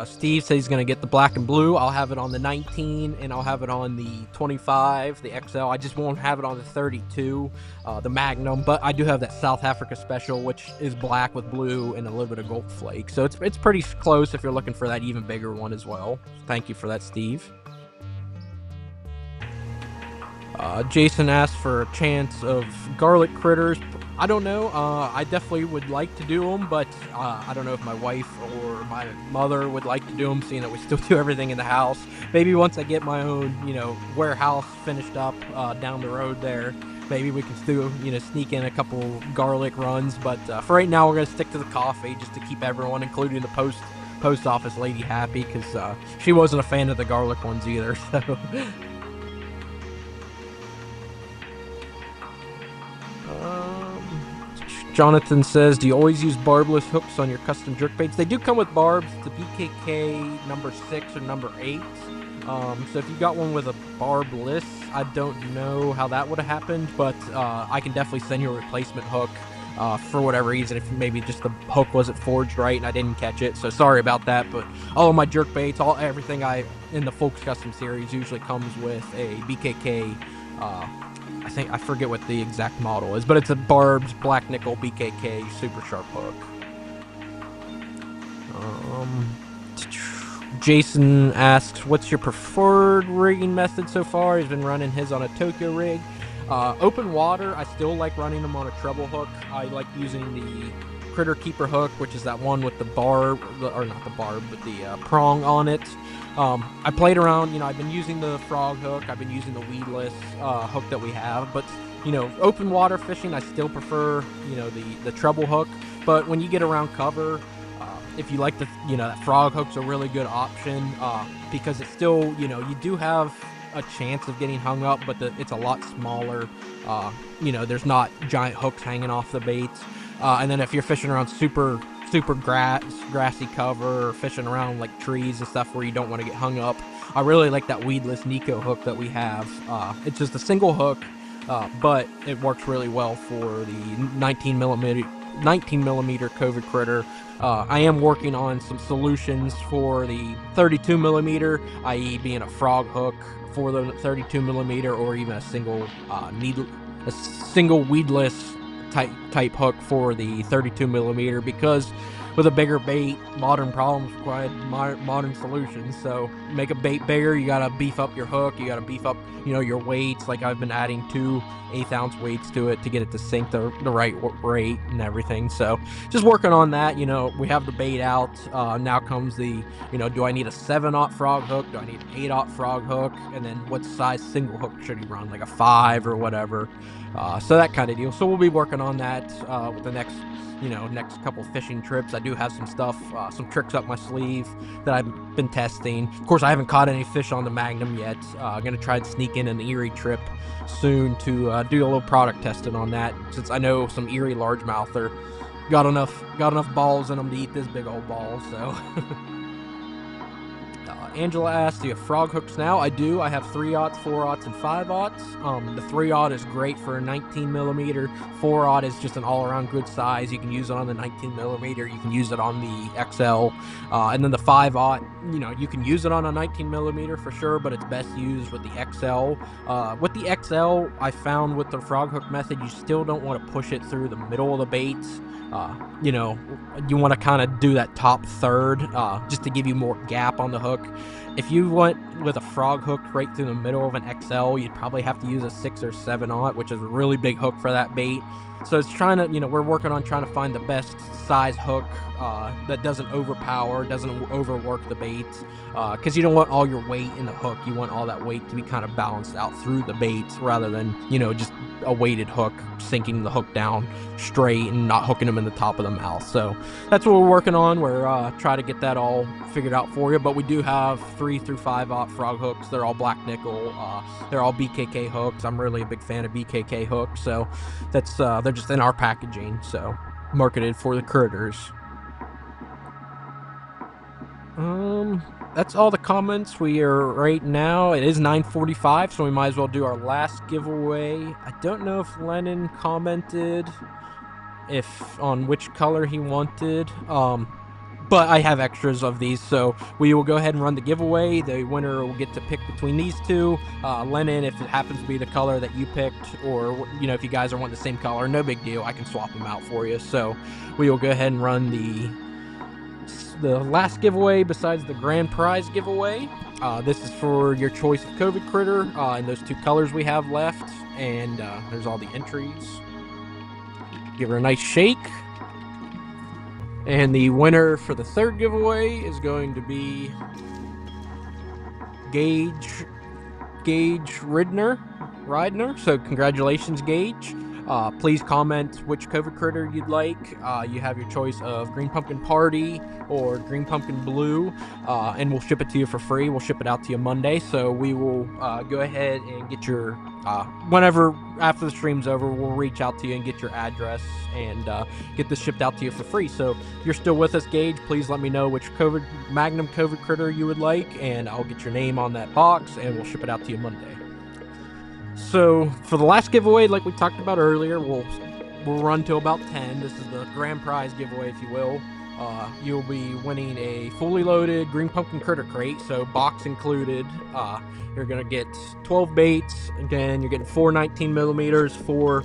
Steve says he's going to get the black and blue. I'll have it on the 19 and I'll have it on the 25, the XL. I just won't have it on the 32, the Magnum. But I do have that South Africa special, which is black with blue and a little bit of gold flake. So it's pretty close if you're looking for that even bigger one as well. Thank you for that, Steve. Jason asked for a chance of garlic critters. I don't know. I definitely would like to do them, but I don't know if my wife or my mother would like to do them, seeing that we still do everything in the house. Maybe once I get my own, warehouse finished up down the road there, maybe we can still, sneak in a couple garlic runs. But for right now, we're gonna stick to the coffee just to keep everyone, including the post office lady, happy, because she wasn't a fan of the garlic ones either. So. Jonathan says, do you always use barbless hooks on your custom jerkbaits? They do come with barbs, the BKK number 6 or number 8. So if you got one with a barbless, I don't know how that would have happened, but I can definitely send you a replacement hook for whatever reason, if maybe just the hook wasn't forged right and I didn't catch it. So sorry about that, but all of my jerkbaits, everything in the Fulks Custom series usually comes with a BKK. I forget what the exact model is, but it's a barbed black nickel BKK super sharp hook. Jason asks, what's your preferred rigging method so far? He's been running his on a Tokyo rig. Open water, I still like running them on a treble hook. I like using the Critter Keeper hook, which is that one with the barb, or not the barb, but the prong on it. I played around, I've been using the frog hook, I've been using the weedless hook that we have, but, open water fishing, I still prefer, the treble hook. But when you get around cover, if you like that frog hook's a really good option, because it's still, you do have a chance of getting hung up, but it's a lot smaller. There's not giant hooks hanging off the baits. And then if you're fishing around super grassy cover, or fishing around like trees and stuff where you don't want to get hung up, I really like that weedless Nico hook that we have. It's just a single hook, but it works really well for the 19 millimeter COVID critter. I am working on some solutions for the 32 millimeter, i.e. being a frog hook for the 32 millimeter, or even a single weedless type hook for the 32 millimeter, because with a bigger bait, modern problems require modern solutions. So make a bait bigger, you gotta beef up your hook, you gotta beef up your weights. Like I've been adding 2 1/8 ounce weights to it to get it to sink the right rate and everything. So just working on that. We have the bait out. Now comes the, do I need a 7/0 frog hook? Do I need an 8/0 frog hook? And then what size single hook should he run? Like a 5 or whatever. So that kind of deal. So we'll be working on that with the next couple fishing trips. I do have some stuff, some tricks up my sleeve that I've been testing. Of course, I haven't caught any fish on the Magnum yet. I'm going to try and sneak in an Erie trip soon to do a little product testing on that, since I know some Erie largemouth are got enough balls in them to eat this big old ball. So Angela asked, do you have frog hooks now? I do. I have 3/0, 4/0, and 5/0. The 3/0 is great for a 19 millimeter. 4/0 is just an all-around good size. You can use it on the 19 millimeter. You can use it on the XL. And then the 5/0, you can use it on a 19 millimeter for sure, but it's best used with the XL. With the XL, I found with the frog hook method, you still don't want to push it through the middle of the baits. You want to kind of do that top third, just to give you more gap on the hook. If you went with a frog hook right through the middle of an XL, you'd probably have to use a 6 or 7/0, which is a really big hook for that bait. So it's trying to, we're working on trying to find the best size hook that doesn't overpower, doesn't overwork the bait, because you don't want all your weight in the hook. You want all that weight to be kind of balanced out through the bait, rather than, just a weighted hook sinking the hook down straight and not hooking them in the top of the mouth. So that's what we're working on. We're trying to get that all figured out for you. But we do have 3 through 5/0 frog hooks. They're all black nickel. They're all BKK hooks. I'm really a big fan of BKK hooks. So that's they're just in our packaging. So marketed for the critters. That's all the comments. We are right now. It is 9:45, so we might as well do our last giveaway. I don't know if Lennon commented on which color he wanted. But I have extras of these, so we will go ahead and run the giveaway. The winner will get to pick between these two. Lennon, if it happens to be the color that you picked, or if you guys are wanting the same color, no big deal. I can swap them out for you. So we will go ahead and run the the last giveaway besides the grand prize giveaway. This is for your choice of COVID critter in those two colors we have left, and there's all the entries. Give her a nice shake. And the winner for the third giveaway is going to be Gage Ridner. So congratulations, Gage. Please comment which COVID critter you'd like. You have your choice of Green Pumpkin Party or Green Pumpkin Blue, and we'll ship it to you for free. We'll ship it out to you Monday. So we will go ahead and get your, whenever after the stream's over, we'll reach out to you and get your address and get this shipped out to you for free. So if you're still with us, Gage, please let me know which Magnum COVID critter you would like, and I'll get your name on that box and we'll ship it out to you Monday. So for the last giveaway, like we talked about earlier, we'll run till about 10. This is the grand prize giveaway, if you will. You'll be winning a fully loaded Green Pumpkin Critter Crate, so box included. You're going to get 12 baits. Again, you're getting 4 19 millimeters, 4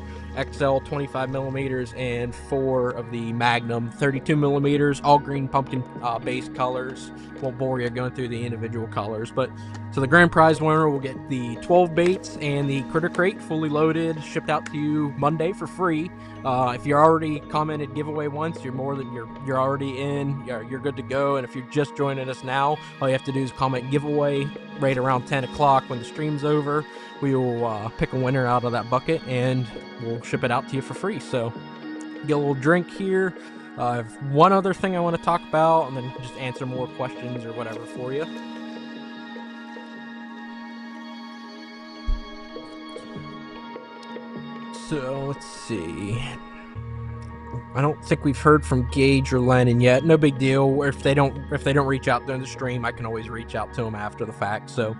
XL 25 millimeters, and 4 of the Magnum 32 millimeters, all Green Pumpkin base colors. Won't bore you going through the individual colors, but so the grand prize winner will get the 12 baits and the Critter Crate fully loaded, shipped out to you Monday for free. If you're already commented giveaway once, you're already in. You're good to go. And if you're just joining us now, all you have to do is comment giveaway right around 10 o'clock when the stream's over. We will pick a winner out of that bucket and we'll ship it out to you for free. So get a little drink here. I have one other thing I want to talk about, and then just answer more questions or whatever for you. So let's see. I don't think we've heard from Gage or Lennon yet. No big deal. If they don't reach out during the stream, I can always reach out to them after the fact. So,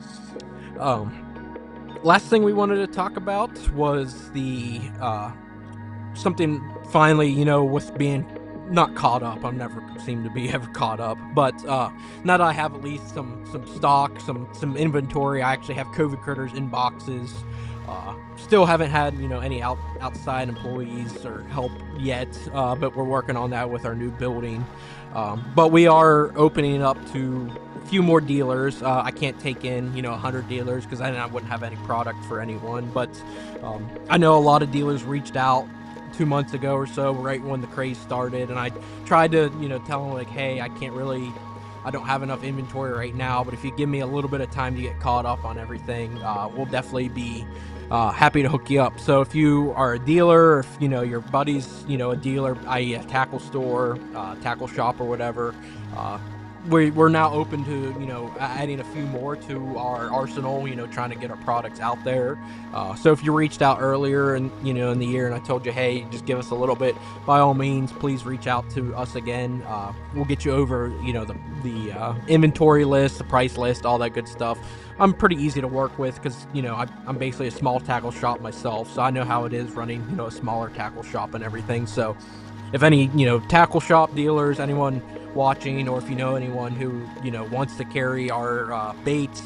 last thing we wanted to talk about was the something finally, with being not caught up. I never seem to be ever caught up, but now that I have at least some stock, some inventory, I actually have COVID critters in boxes. Still haven't had any outside employees or help yet, but we're working on that with our new building. But we are opening up to a few more dealers. I can't take in 100 dealers because then I wouldn't have any product for anyone. But I know a lot of dealers reached out 2 months ago or so, right when the craze started, and I tried to tell them, like, hey, I don't have enough inventory right now, but if you give me a little bit of time to get caught up on everything, we'll definitely be happy to hook you up. So if you are a dealer, or if your buddy's a dealer, i.e. a tackle store, tackle shop or whatever, we're now open to adding a few more to our arsenal, trying to get our products out there. So if you reached out earlier and in the year and I told you, hey, just give us a little bit, by all means, please reach out to us again. We'll get you over the inventory list, the price list, all that good stuff. I'm pretty easy to work with because I'm basically a small tackle shop myself, so I know how it is running a smaller tackle shop and everything. So if any tackle shop dealers, anyone watching, or if you know anyone who wants to carry our baits,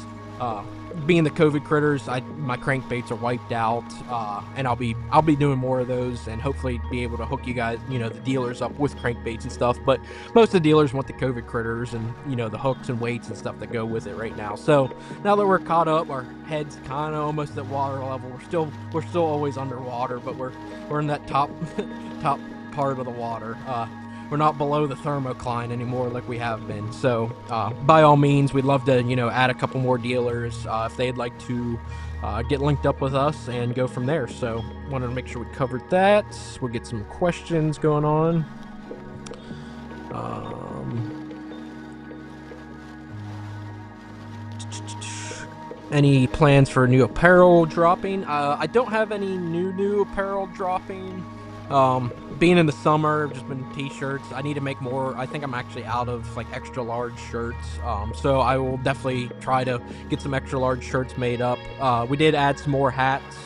being the COVID critters, my crankbaits are wiped out, and I'll be doing more of those, and hopefully be able to hook you guys, the dealers up with crankbaits and stuff. But most of the dealers want the COVID critters and the hooks and weights and stuff that go with it right now. So now that we're caught up, our heads kind of almost at water level. We're still always underwater, but we're in that top part of the water. We're not below the thermocline anymore like we have been. So by all means, we'd love to add a couple more dealers if they'd like to get linked up with us and go from there. So wanted to make sure we covered that. We'll get some questions going on. Any plans for new apparel dropping? I don't have any new apparel dropping. Being in the summer, I've just been t-shirts. I need to make more. I think I'm actually out of extra large shirts. So I will definitely try to get some extra large shirts made up. We did add some more hats,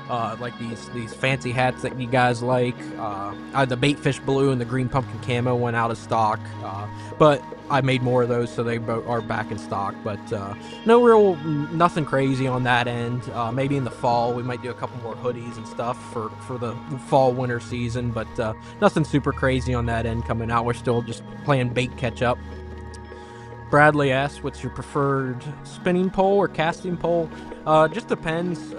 like these fancy hats that you guys like. The baitfish blue and the green pumpkin camo went out of stock. But I made more of those, so they are back in stock. But nothing crazy on that end. Maybe in the fall we might do a couple more hoodies and stuff for the fall winter season, but nothing super crazy on that end coming out. We're still just playing bait catch up. Bradley asks, what's your preferred spinning pole or casting pole? Just depends.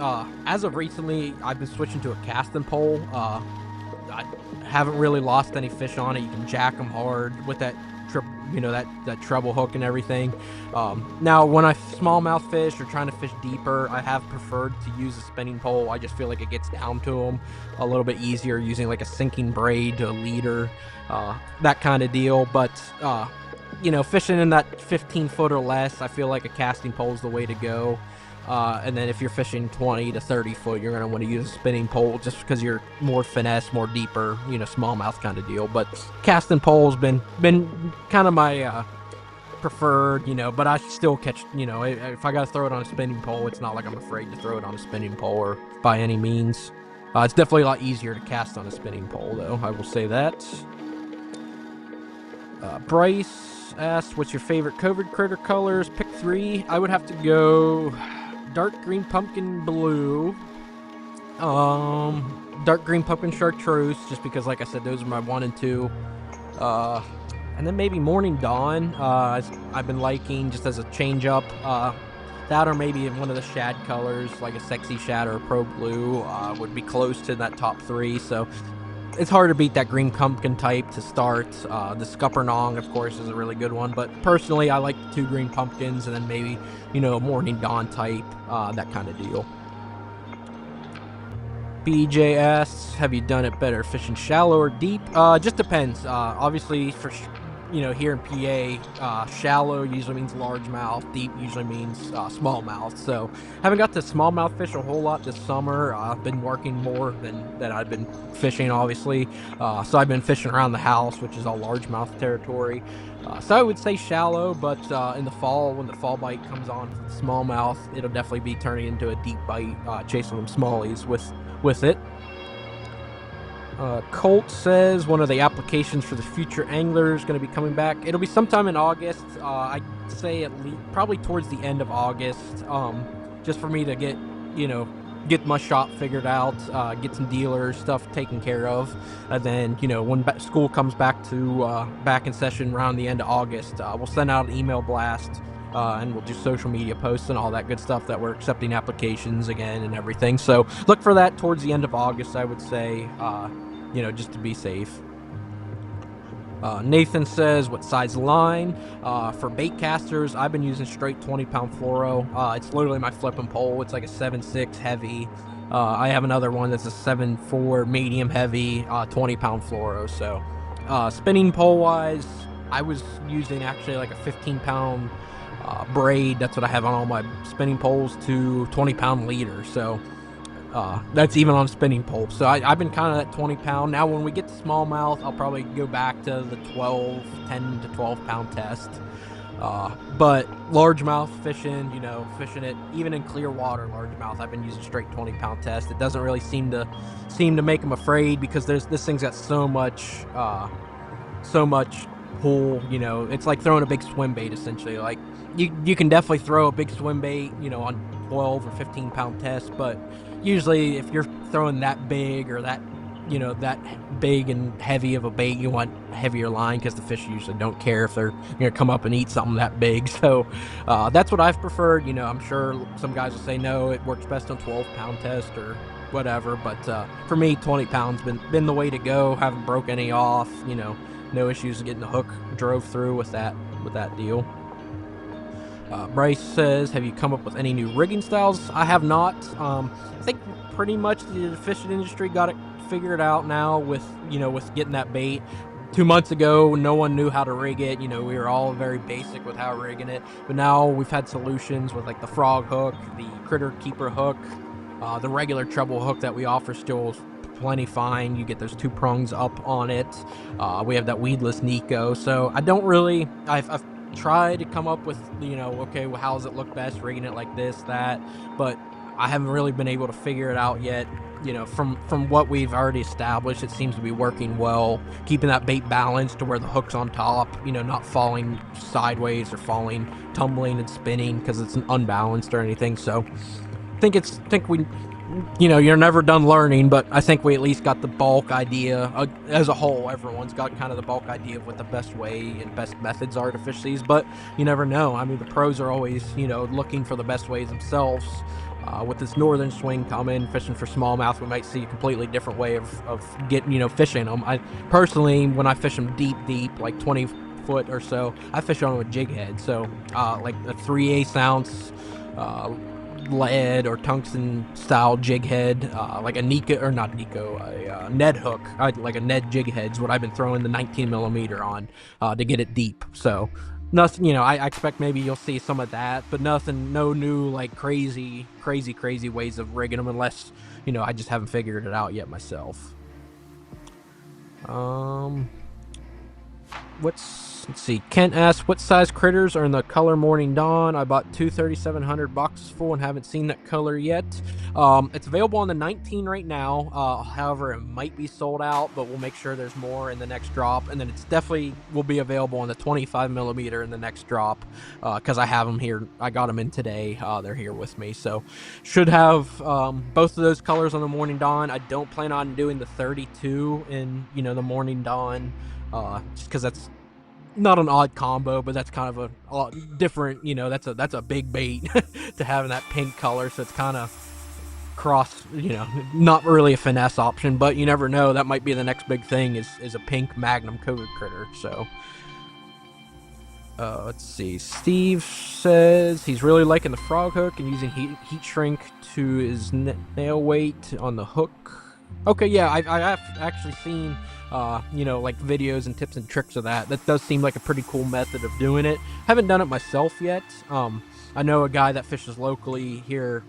As of recently, I've been switching to a casting pole. I haven't really lost any fish on it. You can jack them hard with that that treble hook and everything. Now, when I smallmouth fish or trying to fish deeper, I have preferred to use a spinning pole. I just feel like it gets down to them a little bit easier using like a sinking braid to a leader, that kind of deal. But fishing in that 15-foot or less, I feel like a casting pole is the way to go. And then if you're fishing 20 to 30 foot, you're going to want to use a spinning pole just because you're more finesse, more deeper, smallmouth kind of deal. But casting pole's been kind of my preferred, but I still catch, if I got to throw it on a spinning pole, it's not like I'm afraid to throw it on a spinning pole or by any means. It's definitely a lot easier to cast on a spinning pole, though. I will say that. Bryce asks, what's your favorite COVID critter colors? Pick 3. I would have to go dark green pumpkin blue, dark green pumpkin chartreuse, just because, like I said, those are my 1 and 2. And then maybe morning dawn, I've been liking just as a change up. That or maybe one of the shad colors, like a sexy shad or a pro blue, would be close to that top 3. So it's hard to beat that green pumpkin type to start. The Scuppernong, of course, is a really good one. But personally, I like the 2 green pumpkins and then maybe, a morning dawn type, that kind of deal. BJ asks, have you done it better fishing shallow or deep? Just depends. Obviously, for here in PA, shallow usually means largemouth, deep usually means smallmouth. So haven't got to smallmouth fish a whole lot this summer. I've been working more than I've been fishing, obviously. So I've been fishing around the house, which is all largemouth territory. So I would say shallow, but in the fall, when the fall bite comes on for the smallmouth, it'll definitely be turning into a deep bite, chasing them smallies with it. Colt says one of the applications for the future angler is going to be coming back. It'll be sometime in August. I'd say at least probably towards the end of August, just for me to get my shop figured out, get some dealer stuff taken care of, and then when school comes back in session around the end of August, we'll send out an email blast. And we'll do social media posts and all that good stuff that we're accepting applications again and everything. So look for that towards the end of August, I would say, just to be safe. Nathan says, what size line? For bait casters, I've been using straight 20-pound fluoro. It's literally my flipping pole. It's like a 7.6 heavy. I have another one that's a 7.4 medium heavy, 20-pound fluoro. So spinning pole-wise, I was using actually like a 15-pound braid. That's what I have on all my spinning poles, to 20-pound leader. So that's even on spinning pole. So I've been kind of at 20-pound. Now when we get to smallmouth, I'll probably go back to the 10 to 12-pound test. But largemouth fishing, fishing it even in clear water, largemouth, I've been using straight 20-pound test. It doesn't really seem to make them afraid, because this thing's got so much pull. It's like throwing a big swim bait, essentially. Like you can definitely throw a big swim bait, on 12 or 15-pound test, but usually if you're throwing that big or that big and heavy of a bait, you want heavier line, because the fish usually don't care if they're going to come up and eat something that big. So that's what I've preferred. I'm sure some guys will say no, it works best on 12-pound test or whatever, but for me, 20 pounds been the way to go. Haven't broke any off. No issues getting the hook drove through with that deal. Bryce says, have you come up with any new rigging styles? I have not. I think pretty much the fishing industry got it figured out now with getting that bait. 2 months ago, no one knew how to rig it. We were all very basic with how rigging it. But now we've had solutions with like the frog hook, the critter keeper hook, the regular treble hook that we offer still is plenty fine. You get those 2 prongs up on it. We have that weedless Nico. So I've tried to come up with, okay, well, how does it look best, rigging it like this, that, but I haven't really been able to figure it out yet. From what we've already established, it seems to be working well, keeping that bait balanced to where the hook's on top, not falling sideways or tumbling and spinning because it's unbalanced or anything. So I think you're never done learning, but I think we at least got the bulk idea as a whole. Everyone's got kind of the bulk idea of what the best way and best methods are to fish these, but you never know. I mean, the pros are always, looking for the best ways themselves. With this northern swing coming, fishing for smallmouth, we might see a completely different way of getting, fishing them. I personally, when I fish them deep, like 20 foot or so, I fish on them with jig head. So, like a 3/8 ounce, lead or tungsten style jig head, like a Nico, or not Nico, a Ned hook, like a Ned jig head's what I've been throwing the 19 millimeter on, to get it deep. So nothing, I expect maybe you'll see some of that, but nothing, no new like crazy ways of rigging them, unless I just haven't figured it out yet myself. Let's see. Kent asks, what size critters are in the color Morning Dawn? I bought two 3700 boxes full and haven't seen that color yet. It's available on the 19 right now. However, it might be sold out, but we'll make sure there's more in the next drop. And then it's definitely will be available on the 25 millimeter in the next drop, because I have them here. I got them in today. They're here with me. So should have both of those colors on the Morning Dawn. I don't plan on doing the 32 in, the Morning Dawn, just because that's not an odd combo, but that's kind of a different, that's a big bait to have in that pink color. So it's kind of cross, not really a finesse option, but you never know. That might be the next big thing is a pink Magnum COVID critter. So let's see. Steve says he's really liking the frog hook and using heat shrink to his nail weight on the hook. Okay, yeah, I've actually seen like videos and tips and tricks of that. That does seem like a pretty cool method of doing it. Haven't done it myself yet. I know a guy that fishes locally here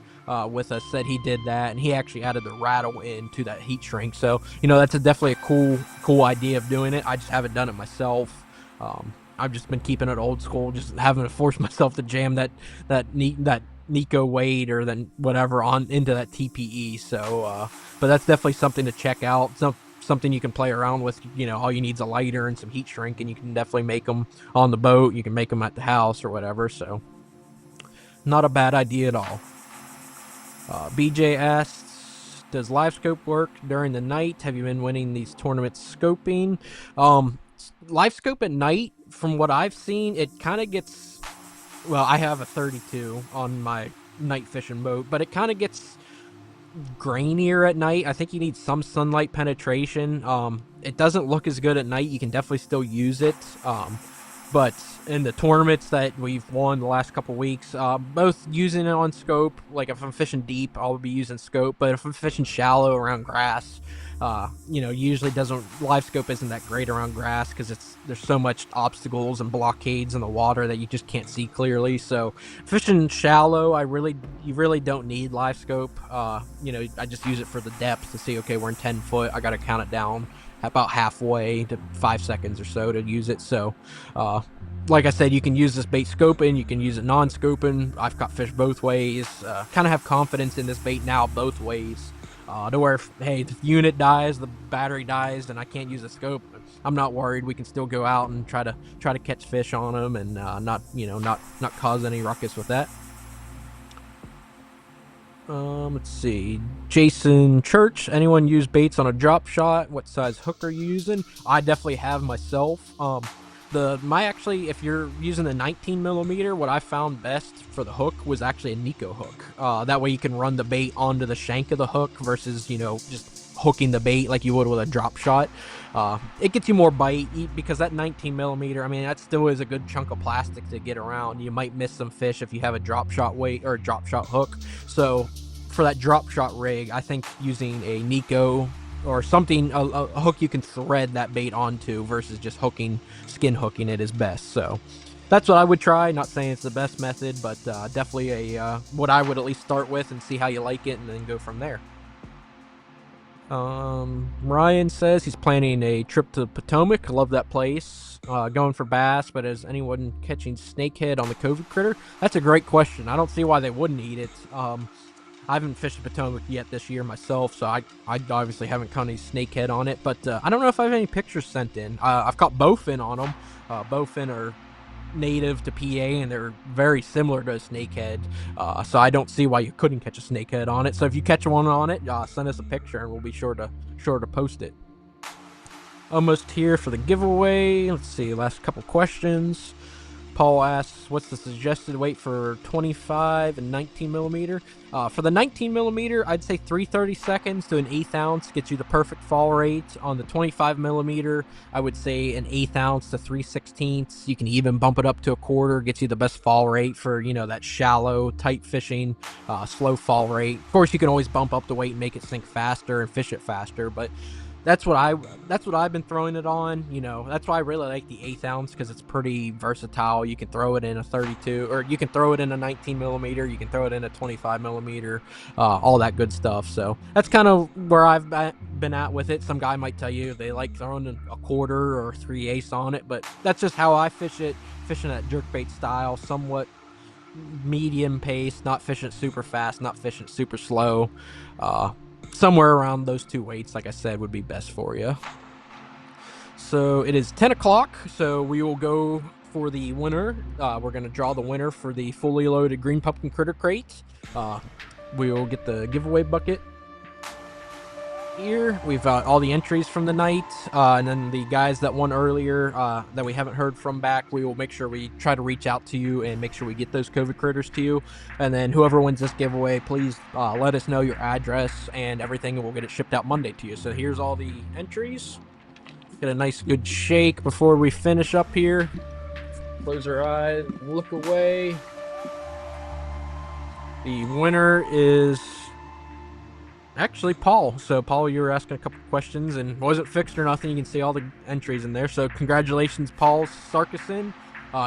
with us said he did that, and he actually added the rattle into that heat shrink. So that's definitely a cool idea of doing it. I just haven't done it myself. I've just been keeping it old school, just having to force myself to jam that Nico weight or then whatever on into that TPE. So but that's definitely something to check out. Something you can play around with. All you need is a lighter and some heat shrink, and you can definitely make them on the boat. You can make them at the house or whatever. So not a bad idea at all. BJ asks, does live scope work during the night? Have you been winning these tournaments scoping? Live scope at night, from what I've seen, it kind of gets, well, I have a 32 on my night fishing boat, but it kind of gets grainier at night. I think you need some sunlight penetration. It doesn't look as good at night. You can definitely still use it. But in the tournaments that we've won the last couple weeks, both using it on scope, like if I'm fishing deep, I'll be using scope. But if I'm fishing shallow around grass, usually live scope isn't that great around grass because there's so much obstacles and blockades in the water that you just can't see clearly. So fishing shallow, you really don't need live scope. I just use it for the depth to see, okay, we're in 10 foot. I got to count it down about halfway to 5 seconds or so to use it. So like I said, you can use this bait scoping, you can use it non-scoping. I've caught fish both ways. Kind of have confidence in this bait now both ways, to where if the unit dies, the battery dies, and I can't use the scope, I'm not worried. We can still go out and try to catch fish on them and not cause any ruckus with that. Let's see. Jason Church, anyone use baits on a drop shot? What size hook are you using? I definitely have myself. If you're using the 19 millimeter, what I found best for the hook was actually a Nico hook. That way you can run the bait onto the shank of the hook versus, just hooking the bait like you would with a drop shot. It gets you more bite because that 19 millimeter, I mean, that still is a good chunk of plastic to get around. You might miss some fish if you have a drop shot weight or a drop shot hook. So for that drop shot rig, I think using a Nico or something, a hook you can thread that bait onto versus just skin hooking it is best. So that's what I would try. Not saying it's the best method, but definitely what I would at least start with and see how you like it and then go from there. Ryan says he's planning a trip to Potomac. Love that place. Going for bass, but is anyone catching snakehead on the COVID critter? That's a great question. I don't see why they wouldn't eat it. I haven't fished Potomac yet this year myself, so I obviously haven't caught any snakehead on it, but I don't know if I have any pictures sent in. I've caught bowfin on them. Bowfin are native to PA, and they're very similar to a snakehead. So I don't see why you couldn't catch a snakehead on it. So if you catch one on it, send us a picture, and we'll be sure to post it. Almost here for the giveaway. Let's see, last couple questions. Paul asks, what's the suggested weight for 25 and 19 millimeter? For the 19 millimeter, I'd say 3/30 seconds to an 1/8 ounce gets you the perfect fall rate. On the 25 millimeter, I would say an 1/8 ounce to 3/16. You can even bump it up to a quarter, gets you the best fall rate for, that shallow, tight fishing, slow fall rate. Of course, you can always bump up the weight and make it sink faster and fish it faster, but that's what I've been throwing it on. That's why I really like the 1/8 ounce, because it's pretty versatile. You can throw it in a 32, or you can throw it in a 19 millimeter. You can throw it in a 25 millimeter, all that good stuff. So that's kind of where I've been at with it. Some guy might tell you they like throwing a quarter or 3/8 on it, but that's just how I fish it. Fishing that jerkbait style, somewhat medium pace, not fishing it super fast, not fishing it super slow. Somewhere around those two weights, like I said, would be best for you. So it is 10 o'clock, so we will go for the winner. We're going to draw the winner for the fully loaded green pumpkin critter crate. We will get the giveaway bucket here. We've got all the entries from the night, and then the guys that won earlier that we haven't heard from back, we will make sure we try to reach out to you and make sure we get those COVID critters to you. And then whoever wins this giveaway, please let us know your address and everything, and we'll get it shipped out Monday to you. So here's all the entries. Get a nice good shake before we finish up here. Close our eyes, look away. The winner is actually Paul. So Paul, you were asking a couple questions and wasn't fixed or nothing. You can see all the entries in there. So congratulations, Paul Sarkison.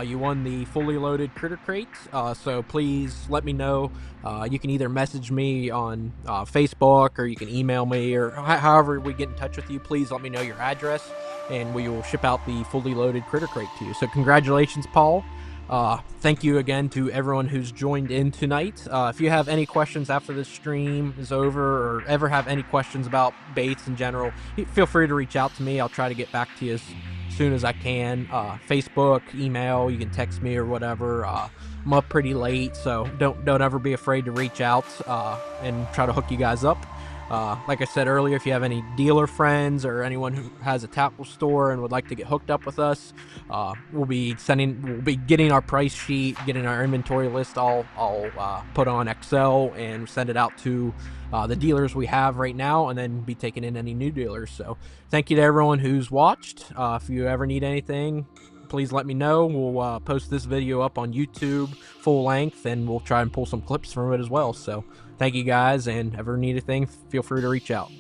You won the fully loaded critter crate. So please let me know. You can either message me on Facebook, or you can email me, or however we get in touch with you. Please let me know your address, and we will ship out the fully loaded critter crate to you. So congratulations, Paul. Thank you again to everyone who's joined in tonight. If you have any questions after this stream is over, or ever have any questions about baits in general, feel free to reach out to me. I'll try to get back to you as soon as I can. Facebook, email, you can text me or whatever. I'm up pretty late, so don't ever be afraid to reach out and try to hook you guys up. Like I said earlier, if you have any dealer friends or anyone who has a tackle store and would like to get hooked up with us, we'll be getting our price sheet, getting our inventory list all put on Excel, and send it out to the dealers we have right now, and then be taking in any new dealers. So thank you to everyone who's watched. If you ever need anything, please let me know. We'll post this video up on YouTube full length, and we'll try and pull some clips from it as well. So thank you guys, and ever need anything, feel free to reach out.